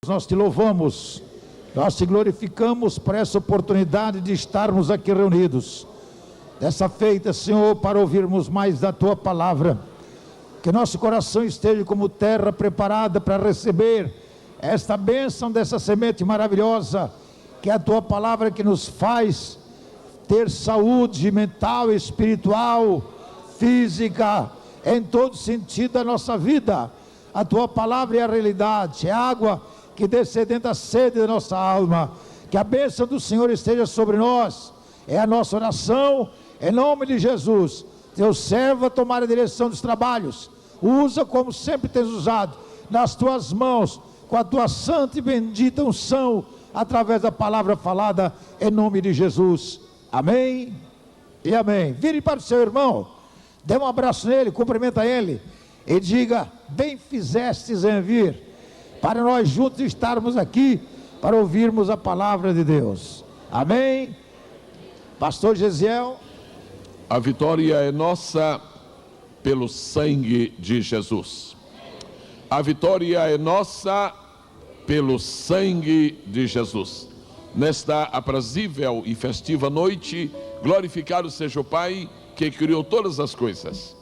Nós te louvamos, nós te glorificamos por essa oportunidade de estarmos aqui reunidos. Dessa feita, Senhor, para ouvirmos mais da Tua palavra. Que nosso coração esteja como terra preparada para receber esta bênção dessa semente maravilhosa, que é a Tua palavra que nos faz ter saúde mental, espiritual, física, em todo sentido da nossa vida. A Tua palavra é a realidade, é água que desce dentro da sede da nossa alma. Que a bênção do Senhor esteja sobre nós, é a nossa oração, em nome de Jesus. Teu servo a tomar a direção dos trabalhos, usa como sempre tens usado, nas Tuas mãos, com a Tua santa e bendita unção, através da palavra falada, em nome de Jesus, amém e amém. Vire para o seu irmão, dê um abraço nele, cumprimenta ele, e diga: bem fizestes em vir, para nós juntos estarmos aqui, para ouvirmos a palavra de Deus, amém. Pastor Gesiel. A vitória é nossa pelo sangue de Jesus. A vitória é nossa pelo sangue de Jesus. Nesta aprazível e festiva noite, glorificado seja o Pai que criou todas as coisas.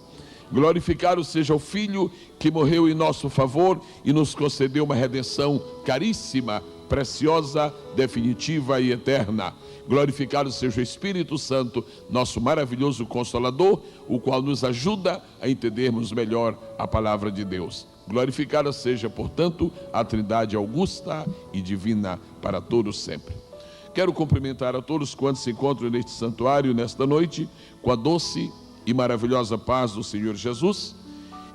Glorificado seja o Filho que morreu em nosso favor e nos concedeu uma redenção caríssima, preciosa, definitiva e eterna. Glorificado seja o Espírito Santo, nosso maravilhoso Consolador, o qual nos ajuda a entendermos melhor a palavra de Deus. Glorificada seja, portanto, a Trindade augusta e divina para todos sempre. Quero cumprimentar a todos quantos se encontram neste santuário nesta noite, com a doce e maravilhosa paz do Senhor Jesus,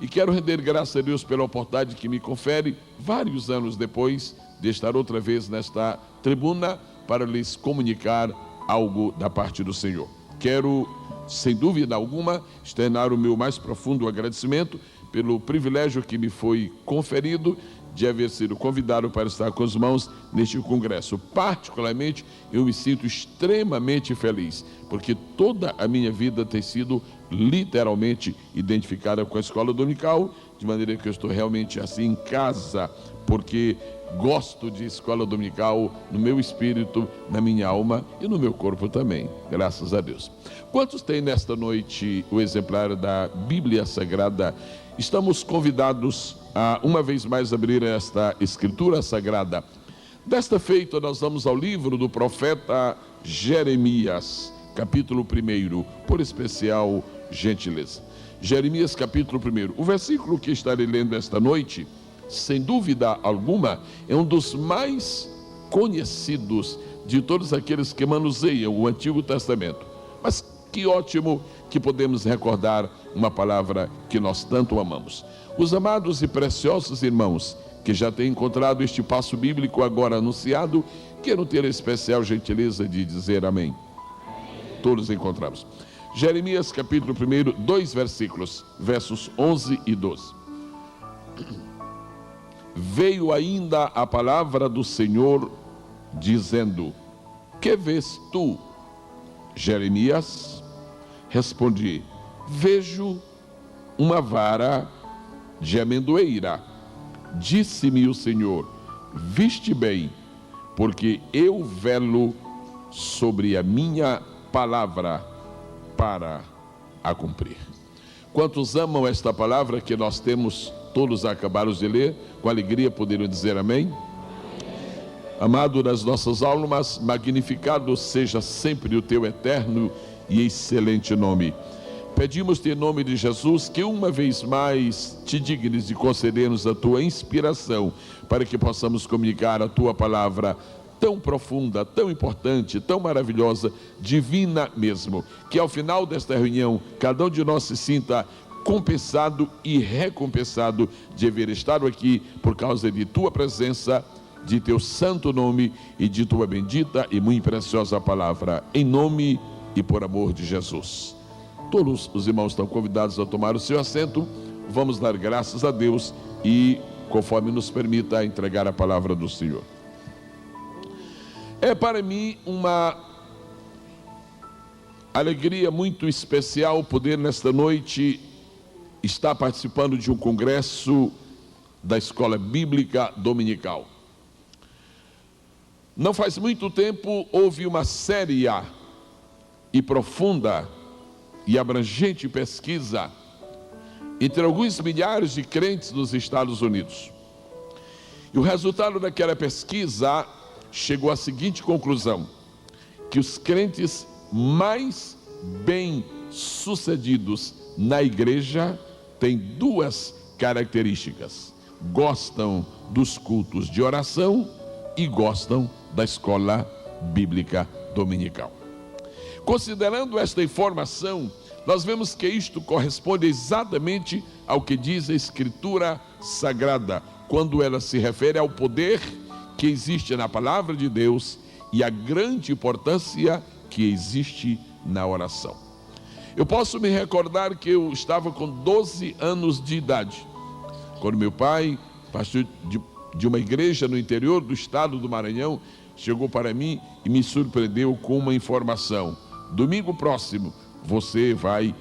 e quero render graças a Deus pela oportunidade que me confere, vários anos depois, de estar outra vez nesta tribuna para lhes comunicar algo da parte do Senhor. Quero, sem dúvida alguma, externar o meu mais profundo agradecimento pelo privilégio que me foi conferido de haver sido convidado para estar com os irmãos neste congresso. Particularmente, eu me sinto extremamente feliz, porque toda a minha vida tem sido literalmente identificada com a escola dominical, de maneira que eu estou realmente assim em casa, porque gosto de escola dominical no meu espírito, na minha alma e no meu corpo também, graças a Deus. Quantos têm nesta noite o exemplar da Bíblia Sagrada? Estamos convidados a uma vez mais abrir esta Escritura Sagrada. Desta feita nós vamos ao livro do profeta Jeremias, capítulo 1, por especial gentileza. Jeremias capítulo 1, o versículo que estarei lendo esta noite, sem dúvida alguma, é um dos mais conhecidos de todos aqueles que manuseiam o Antigo Testamento. Mas que ótimo que podemos recordar uma palavra que nós tanto amamos. Os amados e preciosos irmãos que já têm encontrado este passo bíblico agora anunciado, quero ter a especial gentileza de dizer amém. Todos encontramos. Jeremias capítulo 1, 2 versículos, versos 11 e 12. Veio ainda a palavra do Senhor, dizendo: que vês tu, Jeremias? Respondi: vejo uma vara de amendoeira. Disse-me o Senhor: viste bem, porque eu velo sobre a minha palavra para a cumprir. Quantos amam esta palavra que nós temos todos acabados de ler? Com alegria poderiam dizer amém? Amado das nossas almas, magnificado seja sempre o teu eterno e excelente nome. Pedimos-te em nome de Jesus que uma vez mais te dignes de conceder-nos a tua inspiração para que possamos comunicar a tua palavra tão profunda, tão importante, tão maravilhosa, divina mesmo, que ao final desta reunião cada um de nós se sinta compensado e recompensado de haver estado aqui por causa de tua presença, de teu santo nome e de tua bendita e muito preciosa palavra, em nome e por amor de Jesus. Todos os irmãos estão convidados a tomar o seu assento. Vamos dar graças a Deus e, conforme nos permita, entregar a palavra do Senhor. É para mim uma alegria muito especial poder nesta noite estar participando de um congresso da Escola Bíblica Dominical. Não faz muito tempo houve uma séria e profunda e abrangente pesquisa entre alguns milhares de crentes nos Estados Unidos. E o resultado daquela pesquisa chegou à seguinte conclusão: que os crentes mais bem-sucedidos na igreja têm duas características: gostam dos cultos de oração e gostam da escola bíblica dominical. Considerando esta informação, nós vemos que isto corresponde exatamente ao que diz a Escritura Sagrada, quando ela se refere ao poder que existe na palavra de Deus e a grande importância que existe na oração. Eu posso me recordar que eu estava com 12 anos de idade, quando meu pai, pastor de uma igreja no interior do estado do Maranhão, chegou para mim e me surpreendeu com uma informação: domingo próximo você vai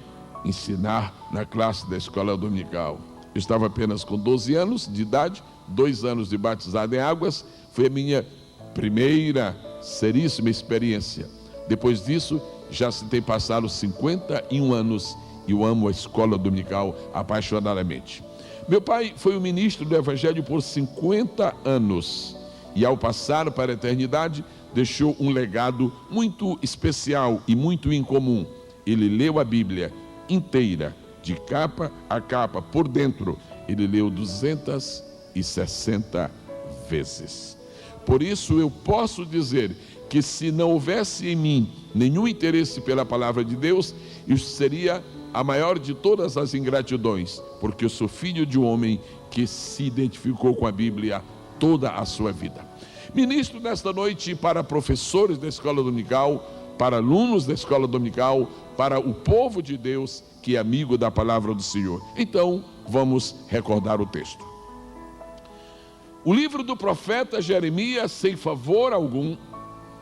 ensinar na classe da escola dominical. Eu estava apenas com 12 anos de idade, 2 anos de batizado em águas. Foi a minha primeira seríssima experiência. Depois disso, já se tem passado 51 anos e eu amo a escola dominical apaixonadamente. Meu pai foi o ministro do Evangelho por 50 anos e, ao passar para a eternidade, deixou um legado muito especial e muito incomum. Ele leu a Bíblia inteira, de capa a capa, por dentro. Ele leu 260 vezes. Por isso eu posso dizer que, se não houvesse em mim nenhum interesse pela palavra de Deus, isso seria a maior de todas as ingratidões, porque eu sou filho de um homem que se identificou com a Bíblia toda a sua vida. Ministro nesta noite para professores da escola dominical, para alunos da escola dominical, para o povo de Deus que é amigo da palavra do Senhor. Então, vamos recordar o texto. O livro do profeta Jeremias, sem favor algum,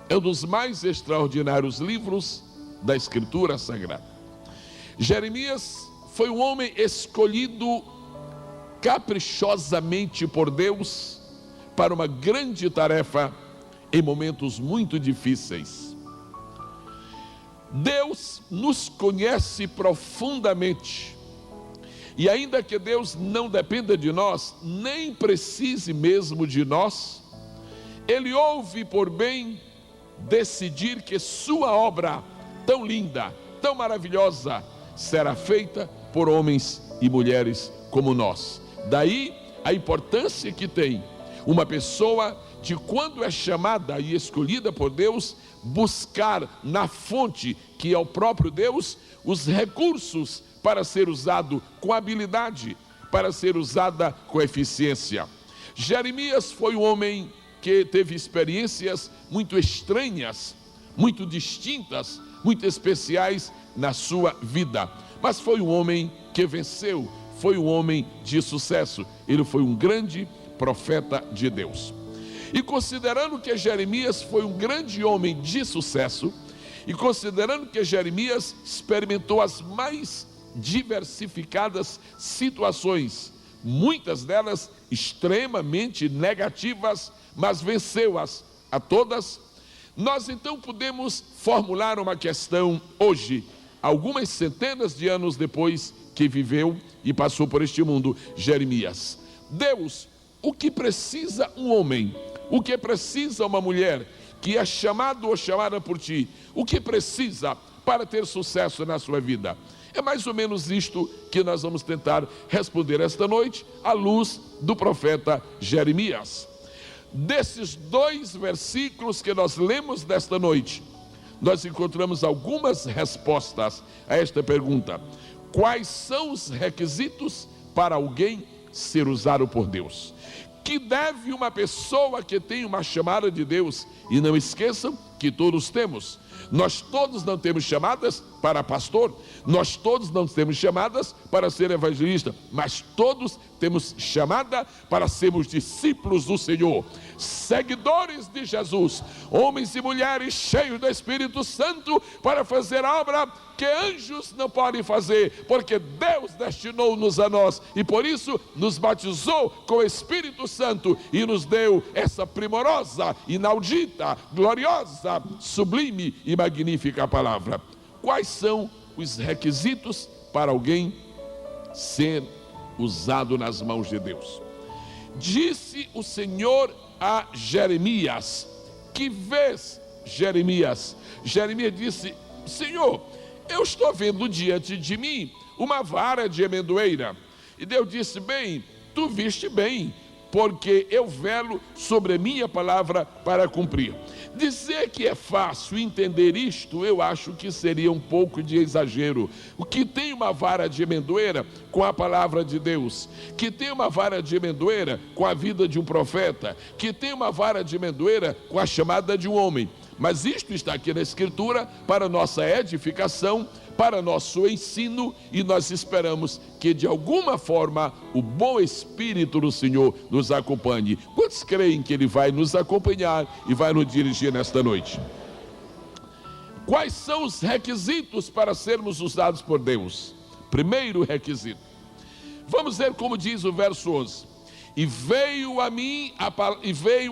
é um dos mais extraordinários livros da Escritura Sagrada. Jeremias foi um homem escolhido caprichosamente por Deus para uma grande tarefa em momentos muito difíceis. Deus nos conhece profundamente, e ainda que Deus não dependa de nós, nem precise mesmo de nós, Ele ouve por bem decidir que sua obra tão linda, tão maravilhosa, será feita por homens e mulheres como nós. Daí a importância que tem uma pessoa de, quando é chamada e escolhida por Deus, buscar na fonte, que é o próprio Deus, os recursos para ser usado com habilidade, para ser usada com eficiência. Jeremias foi um homem que teve experiências muito estranhas, muito distintas, muito especiais na sua vida, mas foi um homem que venceu, foi um homem de sucesso. Ele foi um grande profeta de Deus. E considerando que Jeremias foi um grande homem de sucesso, e considerando que Jeremias experimentou as mais diversificadas situações, muitas delas extremamente negativas, mas venceu-as a todas, nós então podemos formular uma questão hoje, algumas centenas de anos depois que viveu e passou por este mundo, Jeremias. Deus, o que precisa um homem, o que precisa uma mulher que é chamado ou chamada por ti, o que precisa para ter sucesso na sua vida? É mais ou menos isto que nós vamos tentar responder esta noite, à luz do profeta Jeremias. Desses 2 versículos que nós lemos desta noite, nós encontramos algumas respostas a esta pergunta: quais são os requisitos para alguém ser usado por Deus? Que deve uma pessoa que tem uma chamada de Deus? E não esqueçam que todos temos. Nós todos não temos chamadas para pastor, nós todos não temos chamadas para ser evangelista, mas todos temos chamada para sermos discípulos do Senhor, seguidores de Jesus, homens e mulheres cheios do Espírito Santo para fazer a obra que anjos não podem fazer, porque Deus destinou-nos a nós e por isso nos batizou com o Espírito Santo e nos deu essa primorosa, inaudita, gloriosa, sublime e magnífica palavra. Quais são os requisitos para alguém ser usado nas mãos de Deus? Disse o Senhor a Jeremias: que vês, Jeremias? Jeremias disse: Senhor, eu estou vendo diante de mim uma vara de amendoeira. E Deus disse: bem, tu viste bem, porque eu velo sobre a minha palavra para cumprir. Dizer que é fácil entender isto, eu acho que seria um pouco de exagero. O que tem uma vara de amendoeira com a palavra de Deus, que tem uma vara de amendoeira com a vida de um profeta, que tem uma vara de amendoeira com a chamada de um homem. Mas isto está aqui na Escritura para nossa edificação, para nosso ensino, e nós esperamos que de alguma forma o bom Espírito do Senhor nos acompanhe. Quantos creem que Ele vai nos acompanhar e vai nos dirigir nesta noite? Quais são os requisitos para sermos usados por Deus? Primeiro requisito, vamos ver como diz o verso 11: e veio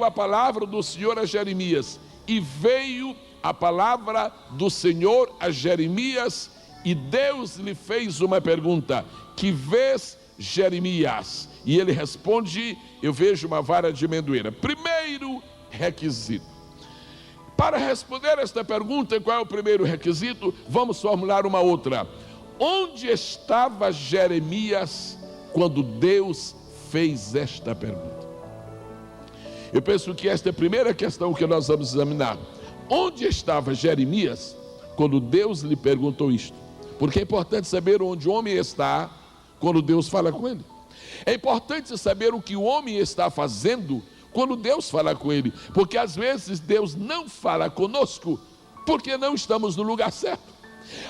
a palavra do Senhor a Jeremias, e veio a palavra do Senhor a Jeremias, e Deus lhe fez uma pergunta: que vês, Jeremias? E ele responde: eu vejo uma vara de amendoeira. Primeiro requisito. Para responder esta pergunta, qual é o primeiro requisito? Vamos formular uma outra. Onde estava Jeremias quando Deus fez esta pergunta? Eu penso que esta é a primeira questão que nós vamos examinar. Onde estava Jeremias quando Deus lhe perguntou isto? Porque é importante saber onde o homem está quando Deus fala com ele. É importante saber o que o homem está fazendo quando Deus fala com ele. Porque às vezes Deus não fala conosco porque não estamos no lugar certo.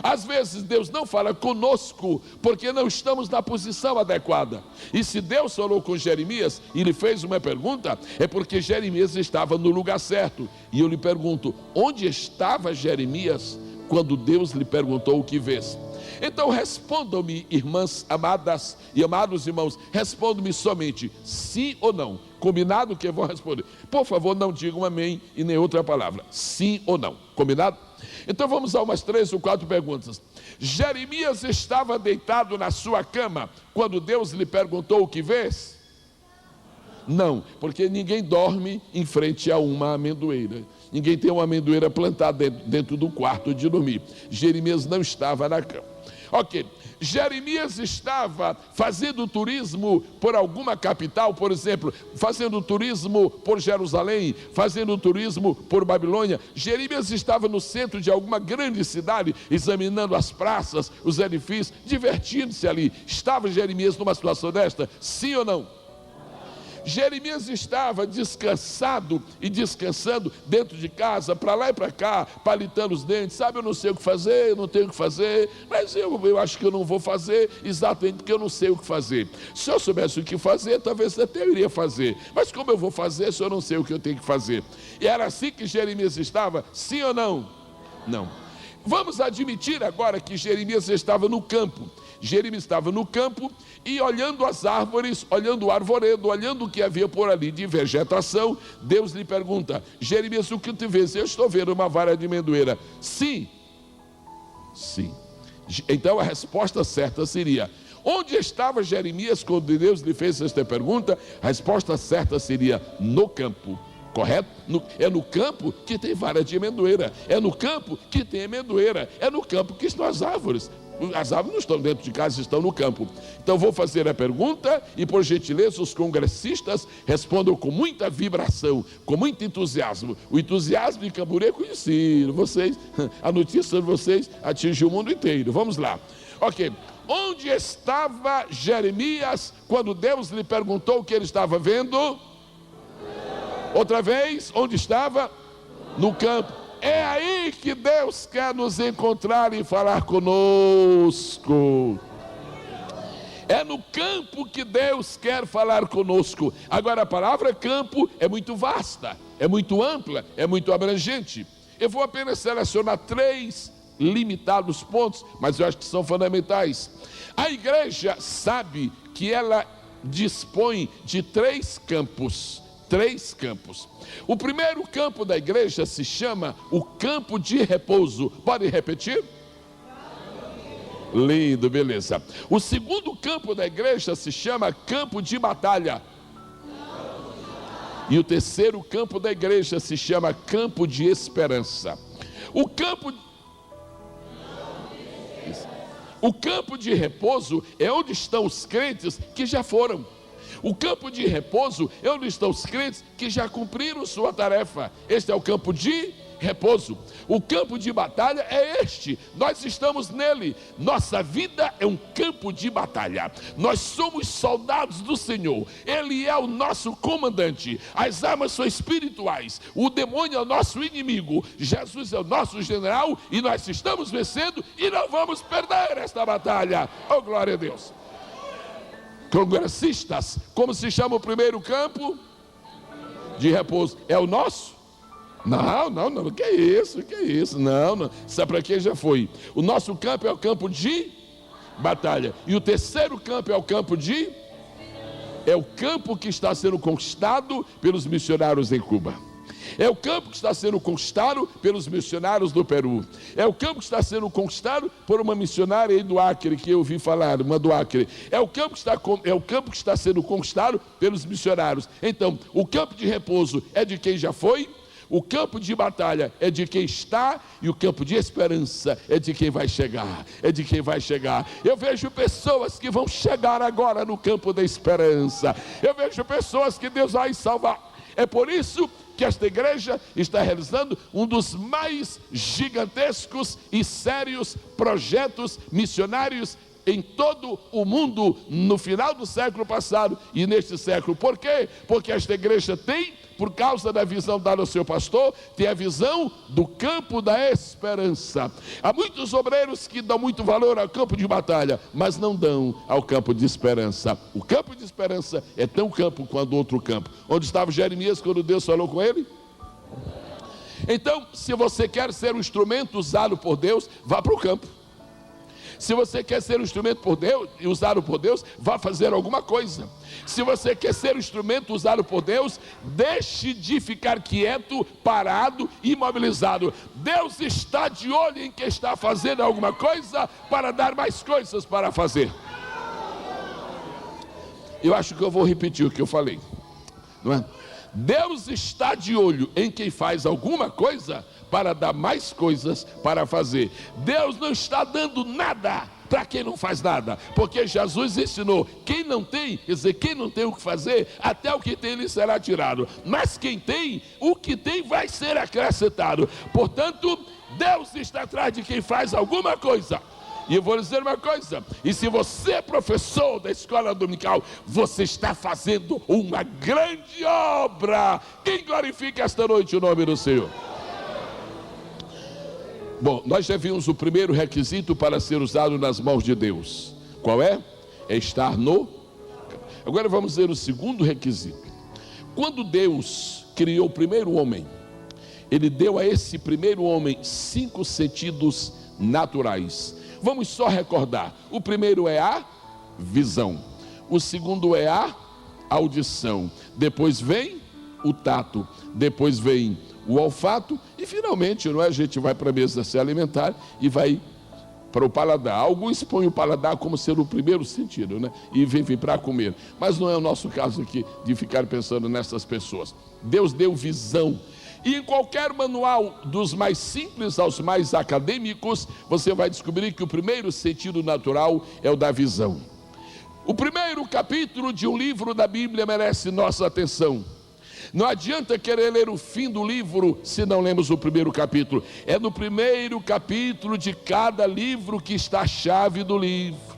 Às vezes Deus não fala conosco porque não estamos na posição adequada. E se Deus falou com Jeremias e lhe fez uma pergunta, é porque Jeremias estava no lugar certo. E eu lhe pergunto: onde estava Jeremias quando Deus lhe perguntou o que vês? Então respondam-me, irmãs amadas e amados irmãos, respondam-me somente sim ou não. Combinado que eu vou responder? Por favor, não digam amém e nem outra palavra. Sim ou não. Combinado? Então vamos a umas 3 ou 4 perguntas. Jeremias estava deitado na sua cama quando Deus lhe perguntou o que vês? Não, porque ninguém dorme em frente a uma amendoeira. Ninguém tem uma amendoeira plantada dentro do quarto de dormir. Jeremias não estava na cama. Ok, Jeremias estava fazendo turismo por alguma capital, por exemplo, fazendo turismo por Jerusalém, fazendo turismo por Babilônia. Jeremias estava no centro de alguma grande cidade, examinando as praças, os edifícios, divertindo-se ali. Estava Jeremias numa situação desta? Sim ou não? Jeremias estava descansado e descansando dentro de casa, para lá e para cá, palitando os dentes. Sabe, eu não sei o que fazer, eu não tenho o que fazer, mas eu acho que eu não vou fazer, exatamente porque eu não sei o que fazer. Se eu soubesse o que fazer, talvez até eu iria fazer, mas como eu vou fazer se eu não sei o que eu tenho que fazer? E era assim que Jeremias estava? Sim ou não? Não. Vamos admitir agora que Jeremias estava no campo. Jeremias estava no campo e olhando as árvores, olhando o arvoredo, olhando o que havia por ali de vegetação, Deus lhe pergunta: Jeremias, o que tu vês? Eu estou vendo uma vara de amendoeira. Sim. Sim. Então a resposta certa seria: onde estava Jeremias quando Deus lhe fez esta pergunta? A resposta certa seria: no campo. Correto? É no campo que tem vara de amendoeira. É no campo que tem amendoeira. É no campo que estão as árvores. As árvores não estão dentro de casa, estão no campo. Então vou fazer a pergunta e, por gentileza, os congressistas respondam com muita vibração, com muito entusiasmo. O entusiasmo de Camburi é conhecido. Vocês, a notícia de vocês atingiu o mundo inteiro. Vamos lá. Ok. Onde estava Jeremias quando Deus lhe perguntou o que ele estava vendo? Outra vez, onde estava? No campo. É aí que Deus quer nos encontrar e falar conosco. É no campo que Deus quer falar conosco. Agora, a palavra campo é muito vasta, é muito ampla, é muito abrangente. Eu vou apenas selecionar 3 limitados pontos, mas eu acho que são fundamentais. A igreja sabe que ela dispõe de 3 campos. 3 campos. O primeiro campo da igreja se chama o campo de repouso. Pode repetir? Lindo, beleza. O segundo campo da igreja se chama campo de batalha. E o terceiro campo da igreja se chama campo de esperança. O campo de repouso é onde estão os crentes que já foram. O campo de repouso é onde estão os crentes que já cumpriram sua tarefa. Este é o campo de repouso. O campo de batalha é este. Nós estamos nele. Nossa vida é um campo de batalha. Nós somos soldados do Senhor. Ele é o nosso comandante. As armas são espirituais. O demônio é o nosso inimigo. Jesus é o nosso general. E nós estamos vencendo e não vamos perder esta batalha. Oh, glória a Deus. Congressistas, como se chama o primeiro campo? De repouso. É o nosso? Não, que isso, não, sabe para quem já foi? O nosso campo é o campo de batalha, e o terceiro campo é o campo de, é o campo que está sendo conquistado pelos missionários em Cuba, é o campo que está sendo conquistado pelos missionários do Peru, é o campo que está sendo conquistado por uma missionária aí do Acre, que eu ouvi falar, uma do Acre, é o campo que está sendo conquistado pelos missionários. Então, o campo de repouso é de quem já foi, o campo de batalha é de quem está, e o campo de esperança é de quem vai chegar, Eu vejo pessoas que vão chegar agora no campo da esperança, eu vejo pessoas que Deus vai salvar. É por isso que esta igreja está realizando um dos mais gigantescos e sérios projetos missionários em todo o mundo, no final do século passado e neste século. Por quê? Porque esta igreja tem, por causa da visão dada ao seu pastor, tem a visão do campo da esperança. Há muitos obreiros que dão muito valor ao campo de batalha, mas não dão ao campo de esperança. O campo de esperança é tão campo quanto outro campo. Onde estava Jeremias quando Deus falou com ele? Então, se você quer ser um instrumento usado por Deus, vá para o campo. Se você quer ser um instrumento por Deus e usado por Deus, vá fazer alguma coisa. Se você quer ser um instrumento usado por Deus, deixe de ficar quieto, parado, imobilizado. Deus está de olho em quem está fazendo alguma coisa para dar mais coisas para fazer. Eu acho que eu vou repetir o que eu falei, não é? Deus está de olho em quem faz alguma coisa para dar mais coisas para fazer. Deus não está dando nada para quem não faz nada, porque Jesus ensinou: quem não tem, quer dizer, quem não tem o que fazer, até o que tem lhe será tirado, mas quem tem, o que tem vai ser acrescentado. Portanto, Deus está atrás de quem faz alguma coisa. E eu vou dizer uma coisa: e se você é professor da escola dominical, você está fazendo uma grande obra. Quem glorifica esta noite o nome do Senhor? Bom, nós já vimos o primeiro requisito para ser usado nas mãos de Deus. Qual é? É estar no. Agora vamos ver o segundo requisito. Quando Deus criou o primeiro homem, Ele deu a esse primeiro homem 5 sentidos naturais. Vamos só recordar. O primeiro é a visão. O segundo é a audição. Depois vem o tato. Depois vem o olfato. E finalmente, não é? A gente vai para a mesa se alimentar e vai para o paladar. Alguns põem o paladar como ser o primeiro sentido, né? E vem para comer. Mas não é o nosso caso aqui de ficar pensando nessas pessoas. Deus deu visão. E em qualquer manual, dos mais simples aos mais acadêmicos, você vai descobrir que o primeiro sentido natural é o da visão. O primeiro capítulo de um livro da Bíblia merece nossa atenção. Não adianta querer ler o fim do livro se não lemos o primeiro capítulo. É no primeiro capítulo de cada livro que está a chave do livro.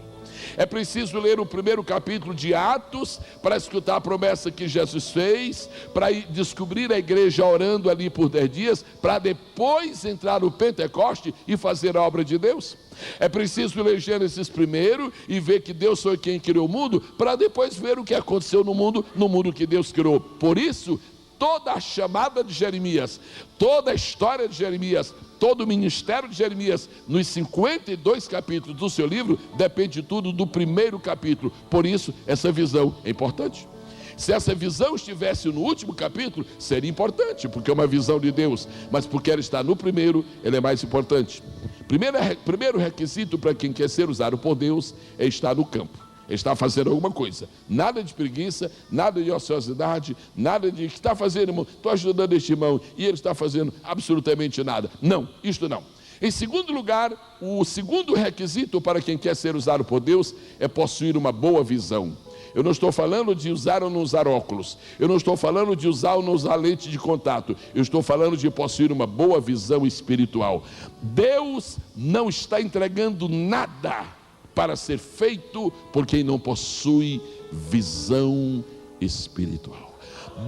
É preciso ler o primeiro capítulo de Atos para escutar a promessa que Jesus fez, para descobrir a igreja orando ali por 10 dias, para depois entrar no Pentecoste e fazer a obra de Deus. É preciso ler Gênesis primeiro e ver que Deus foi quem criou o mundo, para depois ver o que aconteceu no mundo que Deus criou. Por isso, toda a chamada de Jeremias, toda a história de Jeremias, todo o ministério de Jeremias, nos 52 capítulos do seu livro, depende tudo do primeiro capítulo. Por isso, essa visão é importante. Se essa visão estivesse no último capítulo, seria importante, porque é uma visão de Deus. Mas porque ela está no primeiro, ela é mais importante. Primeiro requisito para quem quer ser usado por Deus é estar no campo. Está fazendo alguma coisa, nada de preguiça, nada de ociosidade, nada de que está fazendo, irmão, estou ajudando este irmão e ele está fazendo absolutamente nada. Não, isto não. Em segundo lugar, o segundo requisito para quem quer ser usado por Deus é possuir uma boa visão. Eu não estou falando de usar ou não usar óculos, eu não estou falando de usar ou não usar lente de contato, eu estou falando de possuir uma boa visão espiritual. Deus não está entregando nada para ser feito por quem não possui visão espiritual.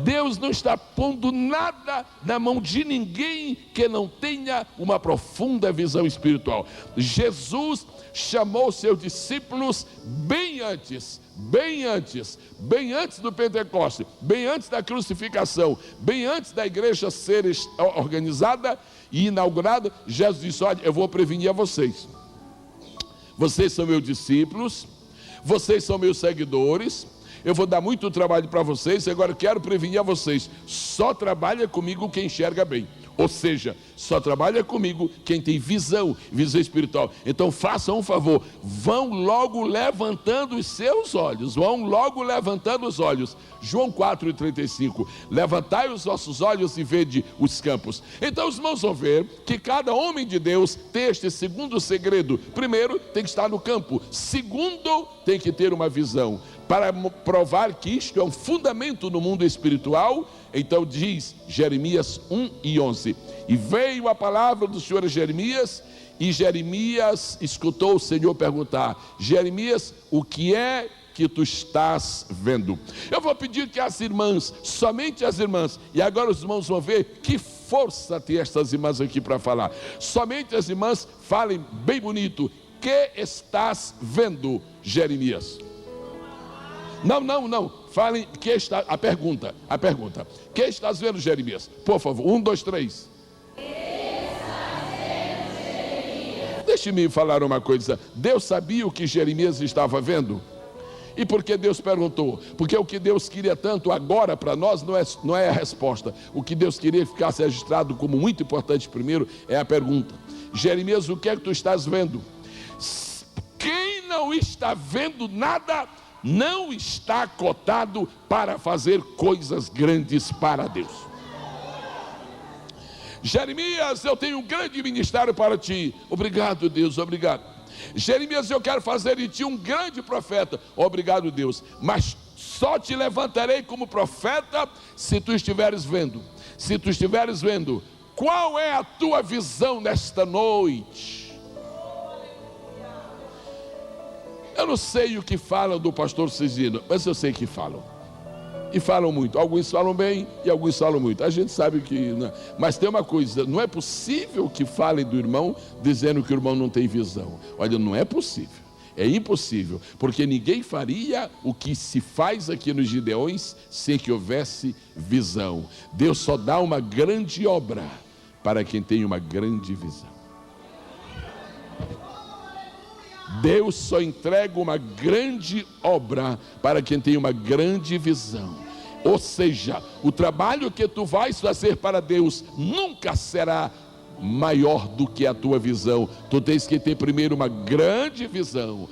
Deus não está pondo nada na mão de ninguém que não tenha uma profunda visão espiritual. Jesus chamou seus discípulos bem antes do Pentecoste, bem antes da crucificação, bem antes da igreja ser organizada e inaugurada. Jesus disse: olha, eu vou prevenir a vocês. Vocês são meus discípulos, vocês são meus seguidores, eu vou dar muito trabalho para vocês, agora quero prevenir a vocês, só trabalha comigo quem enxerga bem. Ou seja, só trabalha comigo quem tem visão espiritual. Então façam um favor, vão logo levantando os seus olhos, João 4,35, levantai os vossos olhos e vede os campos. Então os irmãos vão ver que cada homem de Deus tem este segundo segredo. Primeiro, tem que estar no campo. Segundo, tem que ter uma visão. Para provar que isto é um fundamento no mundo espiritual, então diz Jeremias 1:11, e veio a palavra do Senhor a Jeremias, e Jeremias escutou o Senhor perguntar: Jeremias, o que é que tu estás vendo? Eu vou pedir que as irmãs, somente as irmãs, e agora os irmãos vão ver que força tem estas irmãs aqui para falar. Somente as irmãs falem bem bonito. Que estás vendo, Jeremias? Não. Falem que está a pergunta. Que estás vendo, Jeremias? Por favor, 1, 2, 3. Deixe-me falar uma coisa. Deus sabia o que Jeremias estava vendo? E por que Deus perguntou? Porque o que Deus queria tanto agora para nós não é a resposta. O que Deus queria que ficasse registrado como muito importante primeiro é a pergunta. Jeremias, o que é que tu estás vendo? Quem não está vendo nada não está cotado para fazer coisas grandes para Deus. Jeremias, eu tenho um grande ministério para ti. Obrigado, Deus, obrigado. Jeremias, eu quero fazer de ti um grande profeta. Obrigado, Deus, mas só te levantarei como profeta se tu estiveres vendo. Se tu estiveres vendo, qual é a tua visão nesta noite? Eu não sei o que falam do pastor Cisino, mas eu sei que falam. E falam muito. Alguns falam bem e alguns falam muito. A gente sabe que... Não. Mas tem uma coisa, não é possível que falem do irmão dizendo que o irmão não tem visão. Olha, não é possível. É impossível. Porque ninguém faria o que se faz aqui nos Gideões sem que houvesse visão. Deus só dá uma grande obra para quem tem uma grande visão. Deus só entrega uma grande obra para quem tem uma grande visão. Ou seja, o trabalho que tu vais fazer para Deus nunca será maior do que a tua visão. Tu tens que ter primeiro uma grande visão.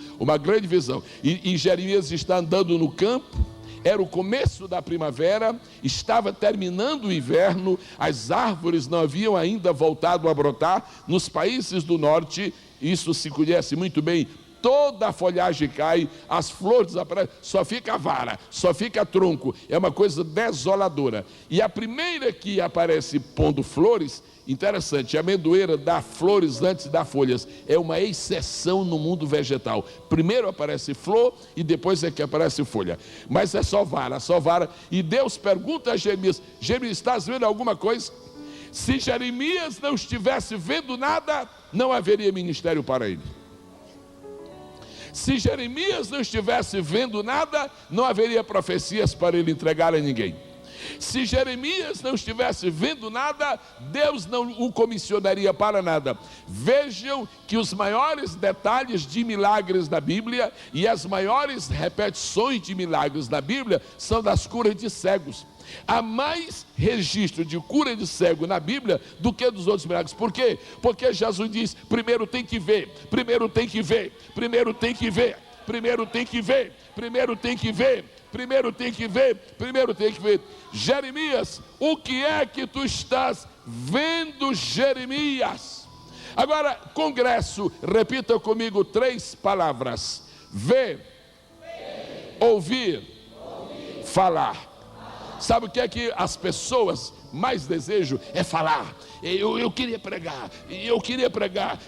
E Jeremias está andando no campo. Era o começo da primavera, estava terminando o inverno, as árvores não haviam ainda voltado a brotar. Nos países do norte, isso se conhece muito bem, toda a folhagem cai, as flores aparecem, só fica a vara, só fica tronco, é uma coisa desoladora. E a primeira que aparece pondo flores interessante, a amendoeira dá flores antes de dar folhas. É uma exceção no mundo vegetal. Primeiro aparece flor e depois é que aparece folha. Mas é só vara. E Deus pergunta a Jeremias: Jeremias, estás vendo alguma coisa? Se Jeremias não estivesse vendo nada, não haveria ministério para ele. Se Jeremias não estivesse vendo nada, não haveria profecias para ele entregar a ninguém. Se Jeremias não estivesse vendo nada, Deus não o comissionaria para nada. Vejam que os maiores detalhes de milagres da Bíblia e as maiores repetições de milagres da Bíblia são das curas de cegos. Há mais registro de cura de cego na Bíblia do que dos outros milagres. Por quê? Porque Jesus diz: primeiro tem que ver, primeiro tem que ver, primeiro tem que ver, primeiro tem que ver, primeiro tem que ver, primeiro tem que ver, primeiro tem que ver. Jeremias, o que é que tu estás vendo, Jeremias? Agora, congresso, repita comigo 3 palavras: ver, ouvir, falar. Sabe o que é que as pessoas mais desejam? É falar. Eu queria pregar,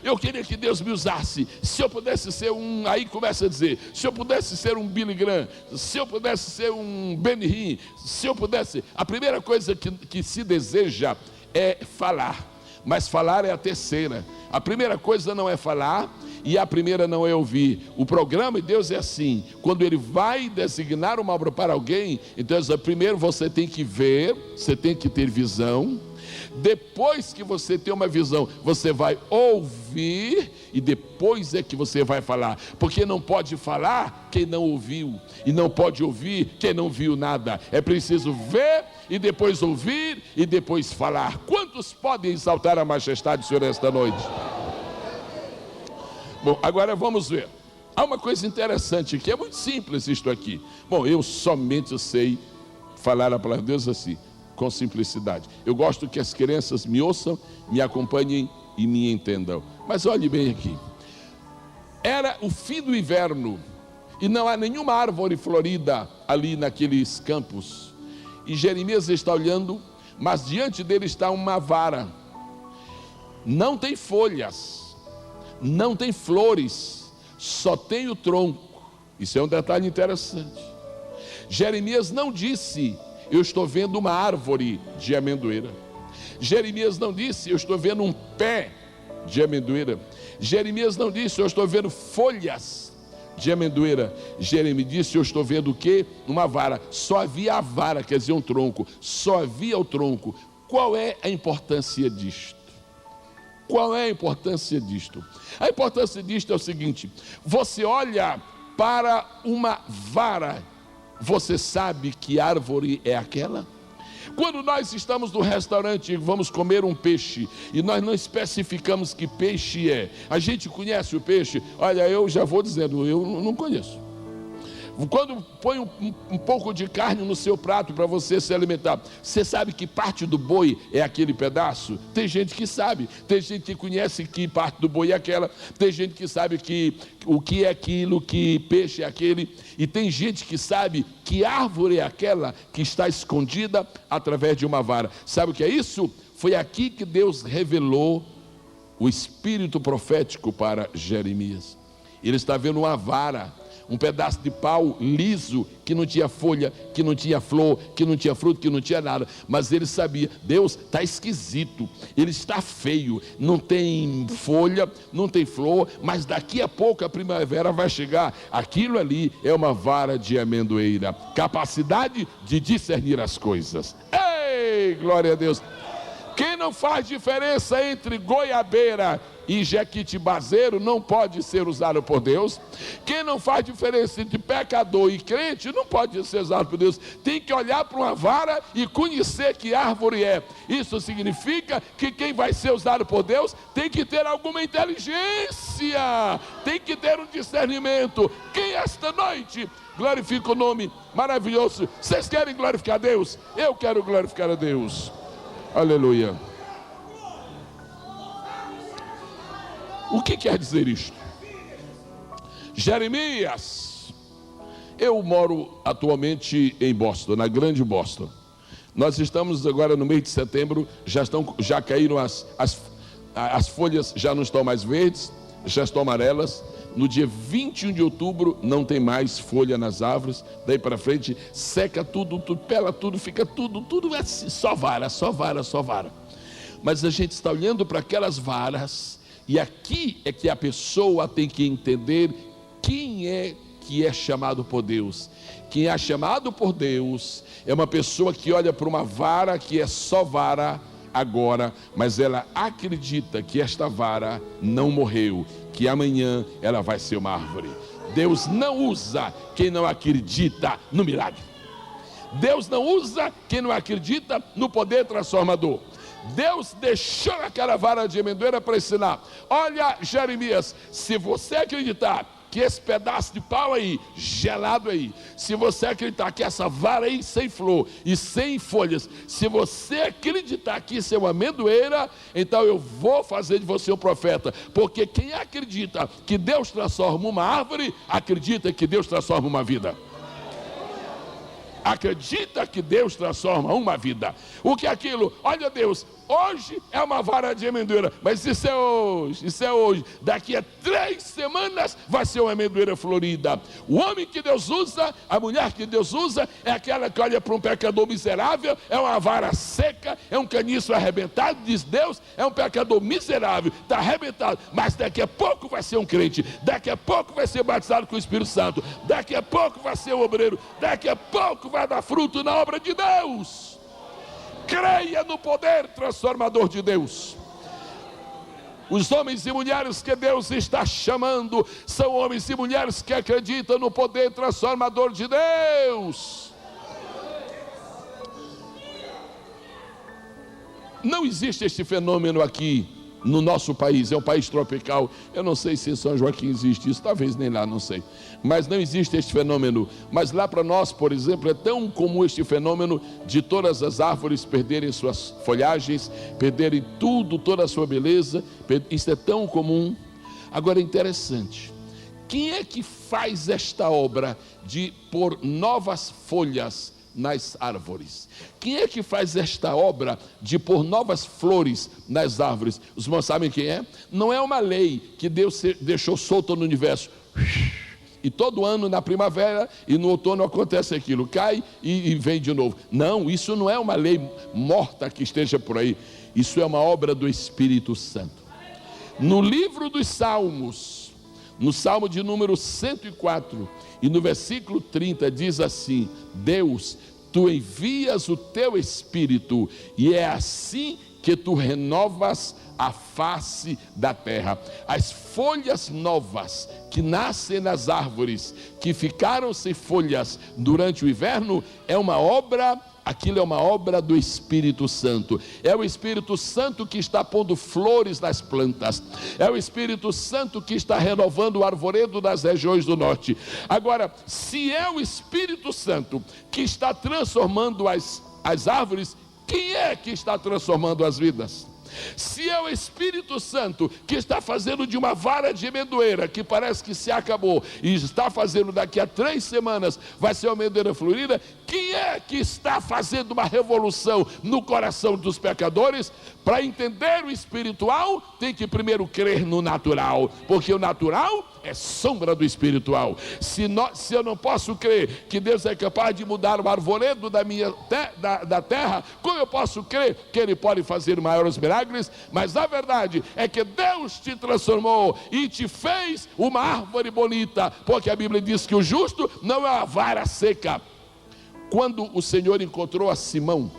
eu queria que Deus me usasse. Se eu pudesse ser aí começa a dizer, se eu pudesse ser um Billy Graham, se eu pudesse ser um Benny Hinn, se eu pudesse. A primeira coisa que se deseja é falar, mas falar é a terceira. A primeira coisa não é falar e a primeira não é ouvir. O programa de Deus é assim: quando Ele vai designar uma obra para alguém, então primeiro você tem que ver, você tem que ter visão. Depois que você tem uma visão, você vai ouvir e depois é que você vai falar. Porque não pode falar quem não ouviu, e não pode ouvir quem não viu nada. É preciso ver e depois ouvir e depois falar. Quantos podem exaltar a majestade do Senhor esta noite? Bom, agora vamos ver. Há uma coisa interessante que é muito simples isto aqui. Bom, eu somente sei falar a palavra de Deus assim, com simplicidade. Eu gosto que as crianças me ouçam, me acompanhem e me entendam. Mas olhe bem aqui. Era o fim do inverno e não há nenhuma árvore florida ali naqueles campos. E Jeremias está olhando, mas diante dele está uma vara. Não tem folhas, não tem flores, só tem o tronco. Isso é um detalhe interessante. Jeremias não disse: eu estou vendo uma árvore de amendoeira. Jeremias não disse: eu estou vendo um pé de amendoeira. Jeremias não disse: eu estou vendo folhas de amendoeira. Jeremias disse: eu estou vendo o quê? Uma vara. Só havia a vara, quer dizer, um tronco. Só havia o tronco. Qual é a importância disto? Qual é a importância disto? A importância disto é o seguinte: você olha para uma vara, você sabe que árvore é aquela? Quando nós estamos no restaurante e vamos comer um peixe e nós não especificamos que peixe é, a gente conhece o peixe? Olha, eu já vou dizendo, eu não conheço. Quando põe um pouco de carne no seu prato para você se alimentar, você sabe que parte do boi é aquele pedaço? Tem gente que sabe, tem gente que conhece que parte do boi é aquela, tem gente que sabe que o que é aquilo, que peixe é aquele, e tem gente que sabe que árvore é aquela que está escondida através de uma vara. Sabe o que é isso? Foi aqui que Deus revelou o espírito profético para Jeremias. Ele está vendo uma vara, um pedaço de pau liso, que não tinha folha, que não tinha flor, que não tinha fruto, que não tinha nada. Mas ele sabia, Deus está esquisito, ele está feio, não tem folha, não tem flor, mas daqui a pouco a primavera vai chegar. Aquilo ali é uma vara de amendoeira, capacidade de discernir as coisas. Ei, glória a Deus! Quem não faz diferença entre goiabeira e jequitibazeiro não pode ser usado por Deus. Quem não faz diferença entre pecador e crente não pode ser usado por Deus. Tem que olhar para uma vara e conhecer que árvore é. Isso significa que quem vai ser usado por Deus tem que ter alguma inteligência, tem que ter um discernimento. Quem esta noite glorifica o nome maravilhoso? Vocês querem glorificar a Deus? Eu quero glorificar a Deus. Aleluia. O que quer dizer isto? Jeremias, eu moro atualmente em Boston, na grande Boston. Nós estamos agora no mês de setembro, já caíram as folhas, já não estão mais verdes, já estão amarelas. No dia 21 de outubro não tem mais folha nas árvores. Daí para frente seca tudo, pela tudo, fica tudo assim, só vara. Mas a gente está olhando para aquelas varas, e aqui é que a pessoa tem que entender quem é que é chamado por Deus. Quem é chamado por Deus é uma pessoa que olha para uma vara que é só vara agora, mas ela acredita que esta vara não morreu, que amanhã ela vai ser uma árvore. Deus não usa quem não acredita no milagre. Deus não usa quem não acredita no poder transformador. Deus deixou aquela vara de amendoeira para ensinar. Olha, Jeremias, se você acreditar que esse pedaço de pau aí, gelado aí, se você acreditar que essa vara aí sem flor e sem folhas, se você acreditar que isso é uma amendoeira, então eu vou fazer de você um profeta. Porque quem acredita que Deus transforma uma árvore, acredita que Deus transforma uma vida. Acredita que Deus transforma uma vida. O que é aquilo? Olha, Deus, hoje é uma vara de amendoeira, mas isso é hoje. Daqui a 3 semanas vai ser uma amendoeira florida. O homem que Deus usa, a mulher que Deus usa, é aquela que olha para um pecador miserável, é uma vara seca, é um caniço arrebentado, diz Deus, é um pecador miserável, está arrebentado, mas daqui a pouco vai ser um crente, daqui a pouco vai ser batizado com o Espírito Santo, daqui a pouco vai ser um obreiro, daqui a pouco vai dar fruto na obra de Deus. Creia no poder transformador de Deus. Os homens e mulheres que Deus está chamando são homens e mulheres que acreditam no poder transformador de Deus. Não existe este fenômeno aqui no nosso país, é um país tropical. Eu não sei se em São Joaquim existe isso, talvez nem lá, não sei. Mas não existe este fenômeno. Mas lá para nós, por exemplo, é tão comum este fenômeno de todas as árvores perderem suas folhagens, perderem tudo, toda a sua beleza. Isso é tão comum. Agora é interessante, quem é que faz esta obra de pôr novas folhas nas árvores? Quem é que faz esta obra de pôr novas flores nas árvores? Os irmãos sabem quem é? Não é uma lei que Deus deixou solta no universo, e todo ano na primavera e no outono acontece aquilo, cai e vem de novo. Não, isso não é uma lei morta que esteja por aí. Isso é uma obra do Espírito Santo. No livro dos Salmos, no Salmo de número 104 e no versículo 30 diz assim: Deus, tu envias o teu Espírito e é assim que tu renovas a face da terra. As folhas novas que nascem nas árvores, que ficaram sem folhas durante o inverno, é uma obra. Aquilo é uma obra do Espírito Santo. É o Espírito Santo que está pondo flores nas plantas. É o Espírito Santo que está renovando o arvoredo das regiões do norte. Agora, se é o Espírito Santo que está transformando as árvores, quem é que está transformando as vidas? Se é o Espírito Santo que está fazendo de uma vara de amendoeira que parece que se acabou e está fazendo daqui a 3 semanas vai ser uma amendoeira florida, quem é que está fazendo uma revolução no coração dos pecadores? Para entender o espiritual tem que primeiro crer no natural, porque o natural é sombra do espiritual. Se eu não posso crer que Deus é capaz de mudar o arvoredo da terra, como eu posso crer que Ele pode fazer maiores milagres? Mas a verdade é que Deus te transformou e te fez uma árvore bonita, porque a Bíblia diz que o justo não é uma vara seca. Quando o Senhor encontrou a Simão,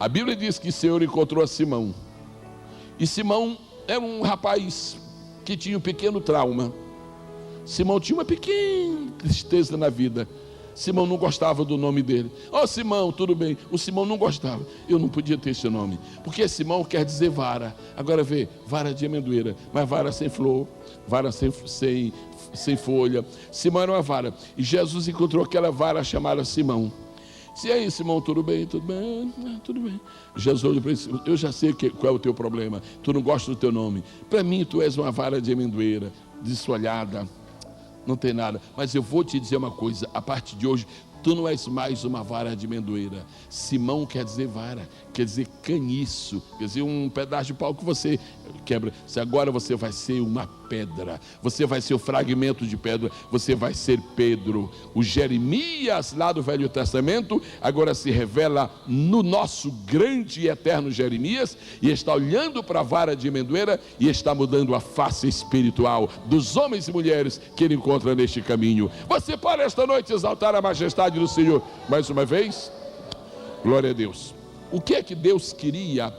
a Bíblia diz que o Senhor encontrou a Simão, e Simão era um rapaz que tinha um pequeno trauma. Simão tinha uma pequena tristeza na vida. Simão não gostava do nome dele. Simão, tudo bem. O Simão não gostava. Eu não podia ter esse nome, porque Simão quer dizer vara. Agora vê, vara de amendoeira, mas vara sem flor, vara sem folha. Simão era uma vara, e Jesus encontrou aquela vara chamada Simão. E aí, Simão, tudo bem? Tudo bem? Tudo bem. Jesus olhou para ele: eu já sei qual é o teu problema. Tu não gosta do teu nome. Para mim, tu és uma vara de amendoeira, desfolhada, não tem nada. Mas eu vou te dizer uma coisa, a partir de hoje, tu não és mais uma vara de amendoeira. Simão quer dizer vara, quer dizer caniço, quer dizer um pedaço de pau que você quebra. Se agora você vai ser uma pedra, você vai ser o fragmento de pedra, você vai ser Pedro. O Jeremias lá do Velho Testamento agora se revela no nosso grande e eterno Jeremias, e está olhando para a vara de amendoeira e está mudando a face espiritual dos homens e mulheres que ele encontra neste caminho. Você pode esta noite exaltar a majestade do Senhor mais uma vez? Glória a Deus. O que é que Deus queria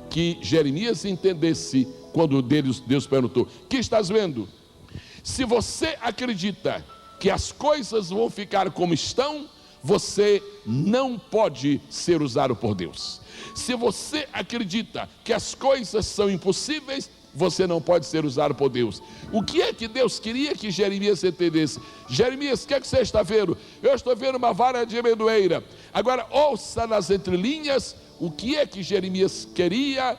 que Jeremias entendesse quando Deus perguntou: que estás vendo? Se você acredita que as coisas vão ficar como estão, você não pode ser usado por Deus. Se você acredita que as coisas são impossíveis, você não pode ser usado por Deus. O que é que Deus queria que Jeremias entendesse? Jeremias, o que é que você está vendo? Eu estou vendo uma vara de amendoeira. Agora ouça nas entrelinhas o que é que Jeremias queria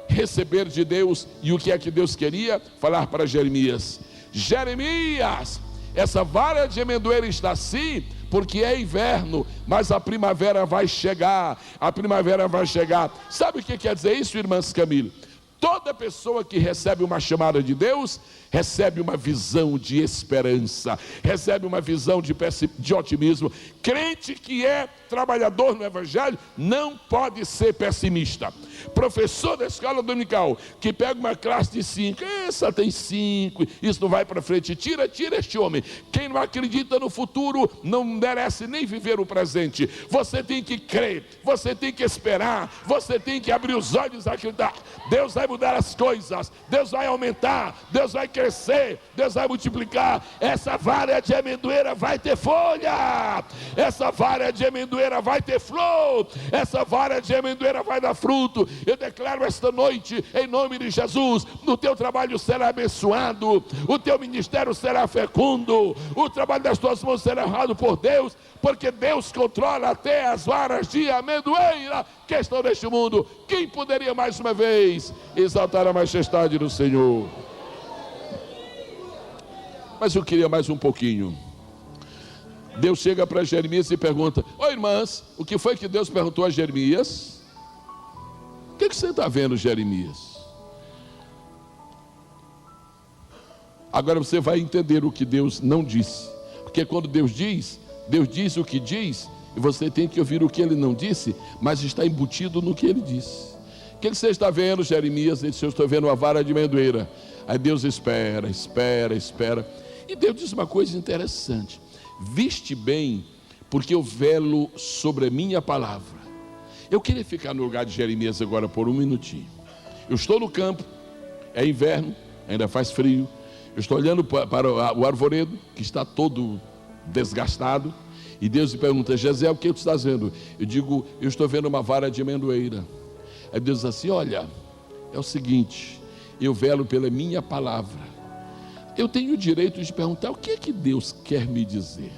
receber de Deus e o que é que Deus queria falar para Jeremias. Jeremias, essa vara de amendoeira está assim porque é inverno, mas a primavera vai chegar. A primavera vai chegar. Sabe o que quer dizer isso, irmãs Camille? Toda pessoa que recebe uma chamada de Deus, recebe uma visão de esperança, recebe uma visão de otimismo. Crente que é trabalhador no Evangelho não pode ser pessimista. Professor da escola dominical que pega uma classe de 5, essa tem 5, isso não vai para frente, tira este homem. Quem não acredita no futuro não merece nem viver o presente. Você tem que crer, você tem que esperar, você tem que abrir os olhos e acreditar. Deus vai mudar as coisas, Deus vai aumentar, Deus vai crescer, Deus vai multiplicar. Essa vara de amendoeira vai ter folha, essa vara de amendoeira vai ter flor, essa vara de amendoeira vai dar fruto. Eu declaro esta noite, em nome de Jesus, no teu trabalho será abençoado, o teu ministério será fecundo, o trabalho das tuas mãos será honrado por Deus, porque Deus controla até as varas de amendoeira que estão neste mundo. Quem poderia mais uma vez exaltar a majestade do Senhor? Mas eu queria mais um pouquinho. Deus chega para Jeremias e pergunta: oi, irmãs, o que foi que Deus perguntou a Jeremias? O que você está vendo, Jeremias? Agora você vai entender o que Deus não disse, porque quando Deus diz o que diz, e você tem que ouvir o que ele não disse, mas está embutido no que ele disse. O que você está vendo, Jeremias? Ele disse: eu estou vendo uma vara de amendoeira. Aí Deus espera. E Deus diz uma coisa interessante: viste bem, porque eu velo sobre a minha palavra. Eu queria ficar no lugar de Jeremias agora por um minutinho. Eu estou no campo, é inverno, ainda faz frio. Eu estou olhando para o arvoredo, que está todo desgastado, e Deus me pergunta: Jezeel, o que tu estás vendo? Eu digo: eu estou vendo uma vara de amendoeira. Aí Deus diz assim: olha, é o seguinte, eu velo pela minha palavra. Eu tenho o direito de perguntar: o que é que Deus quer me dizer?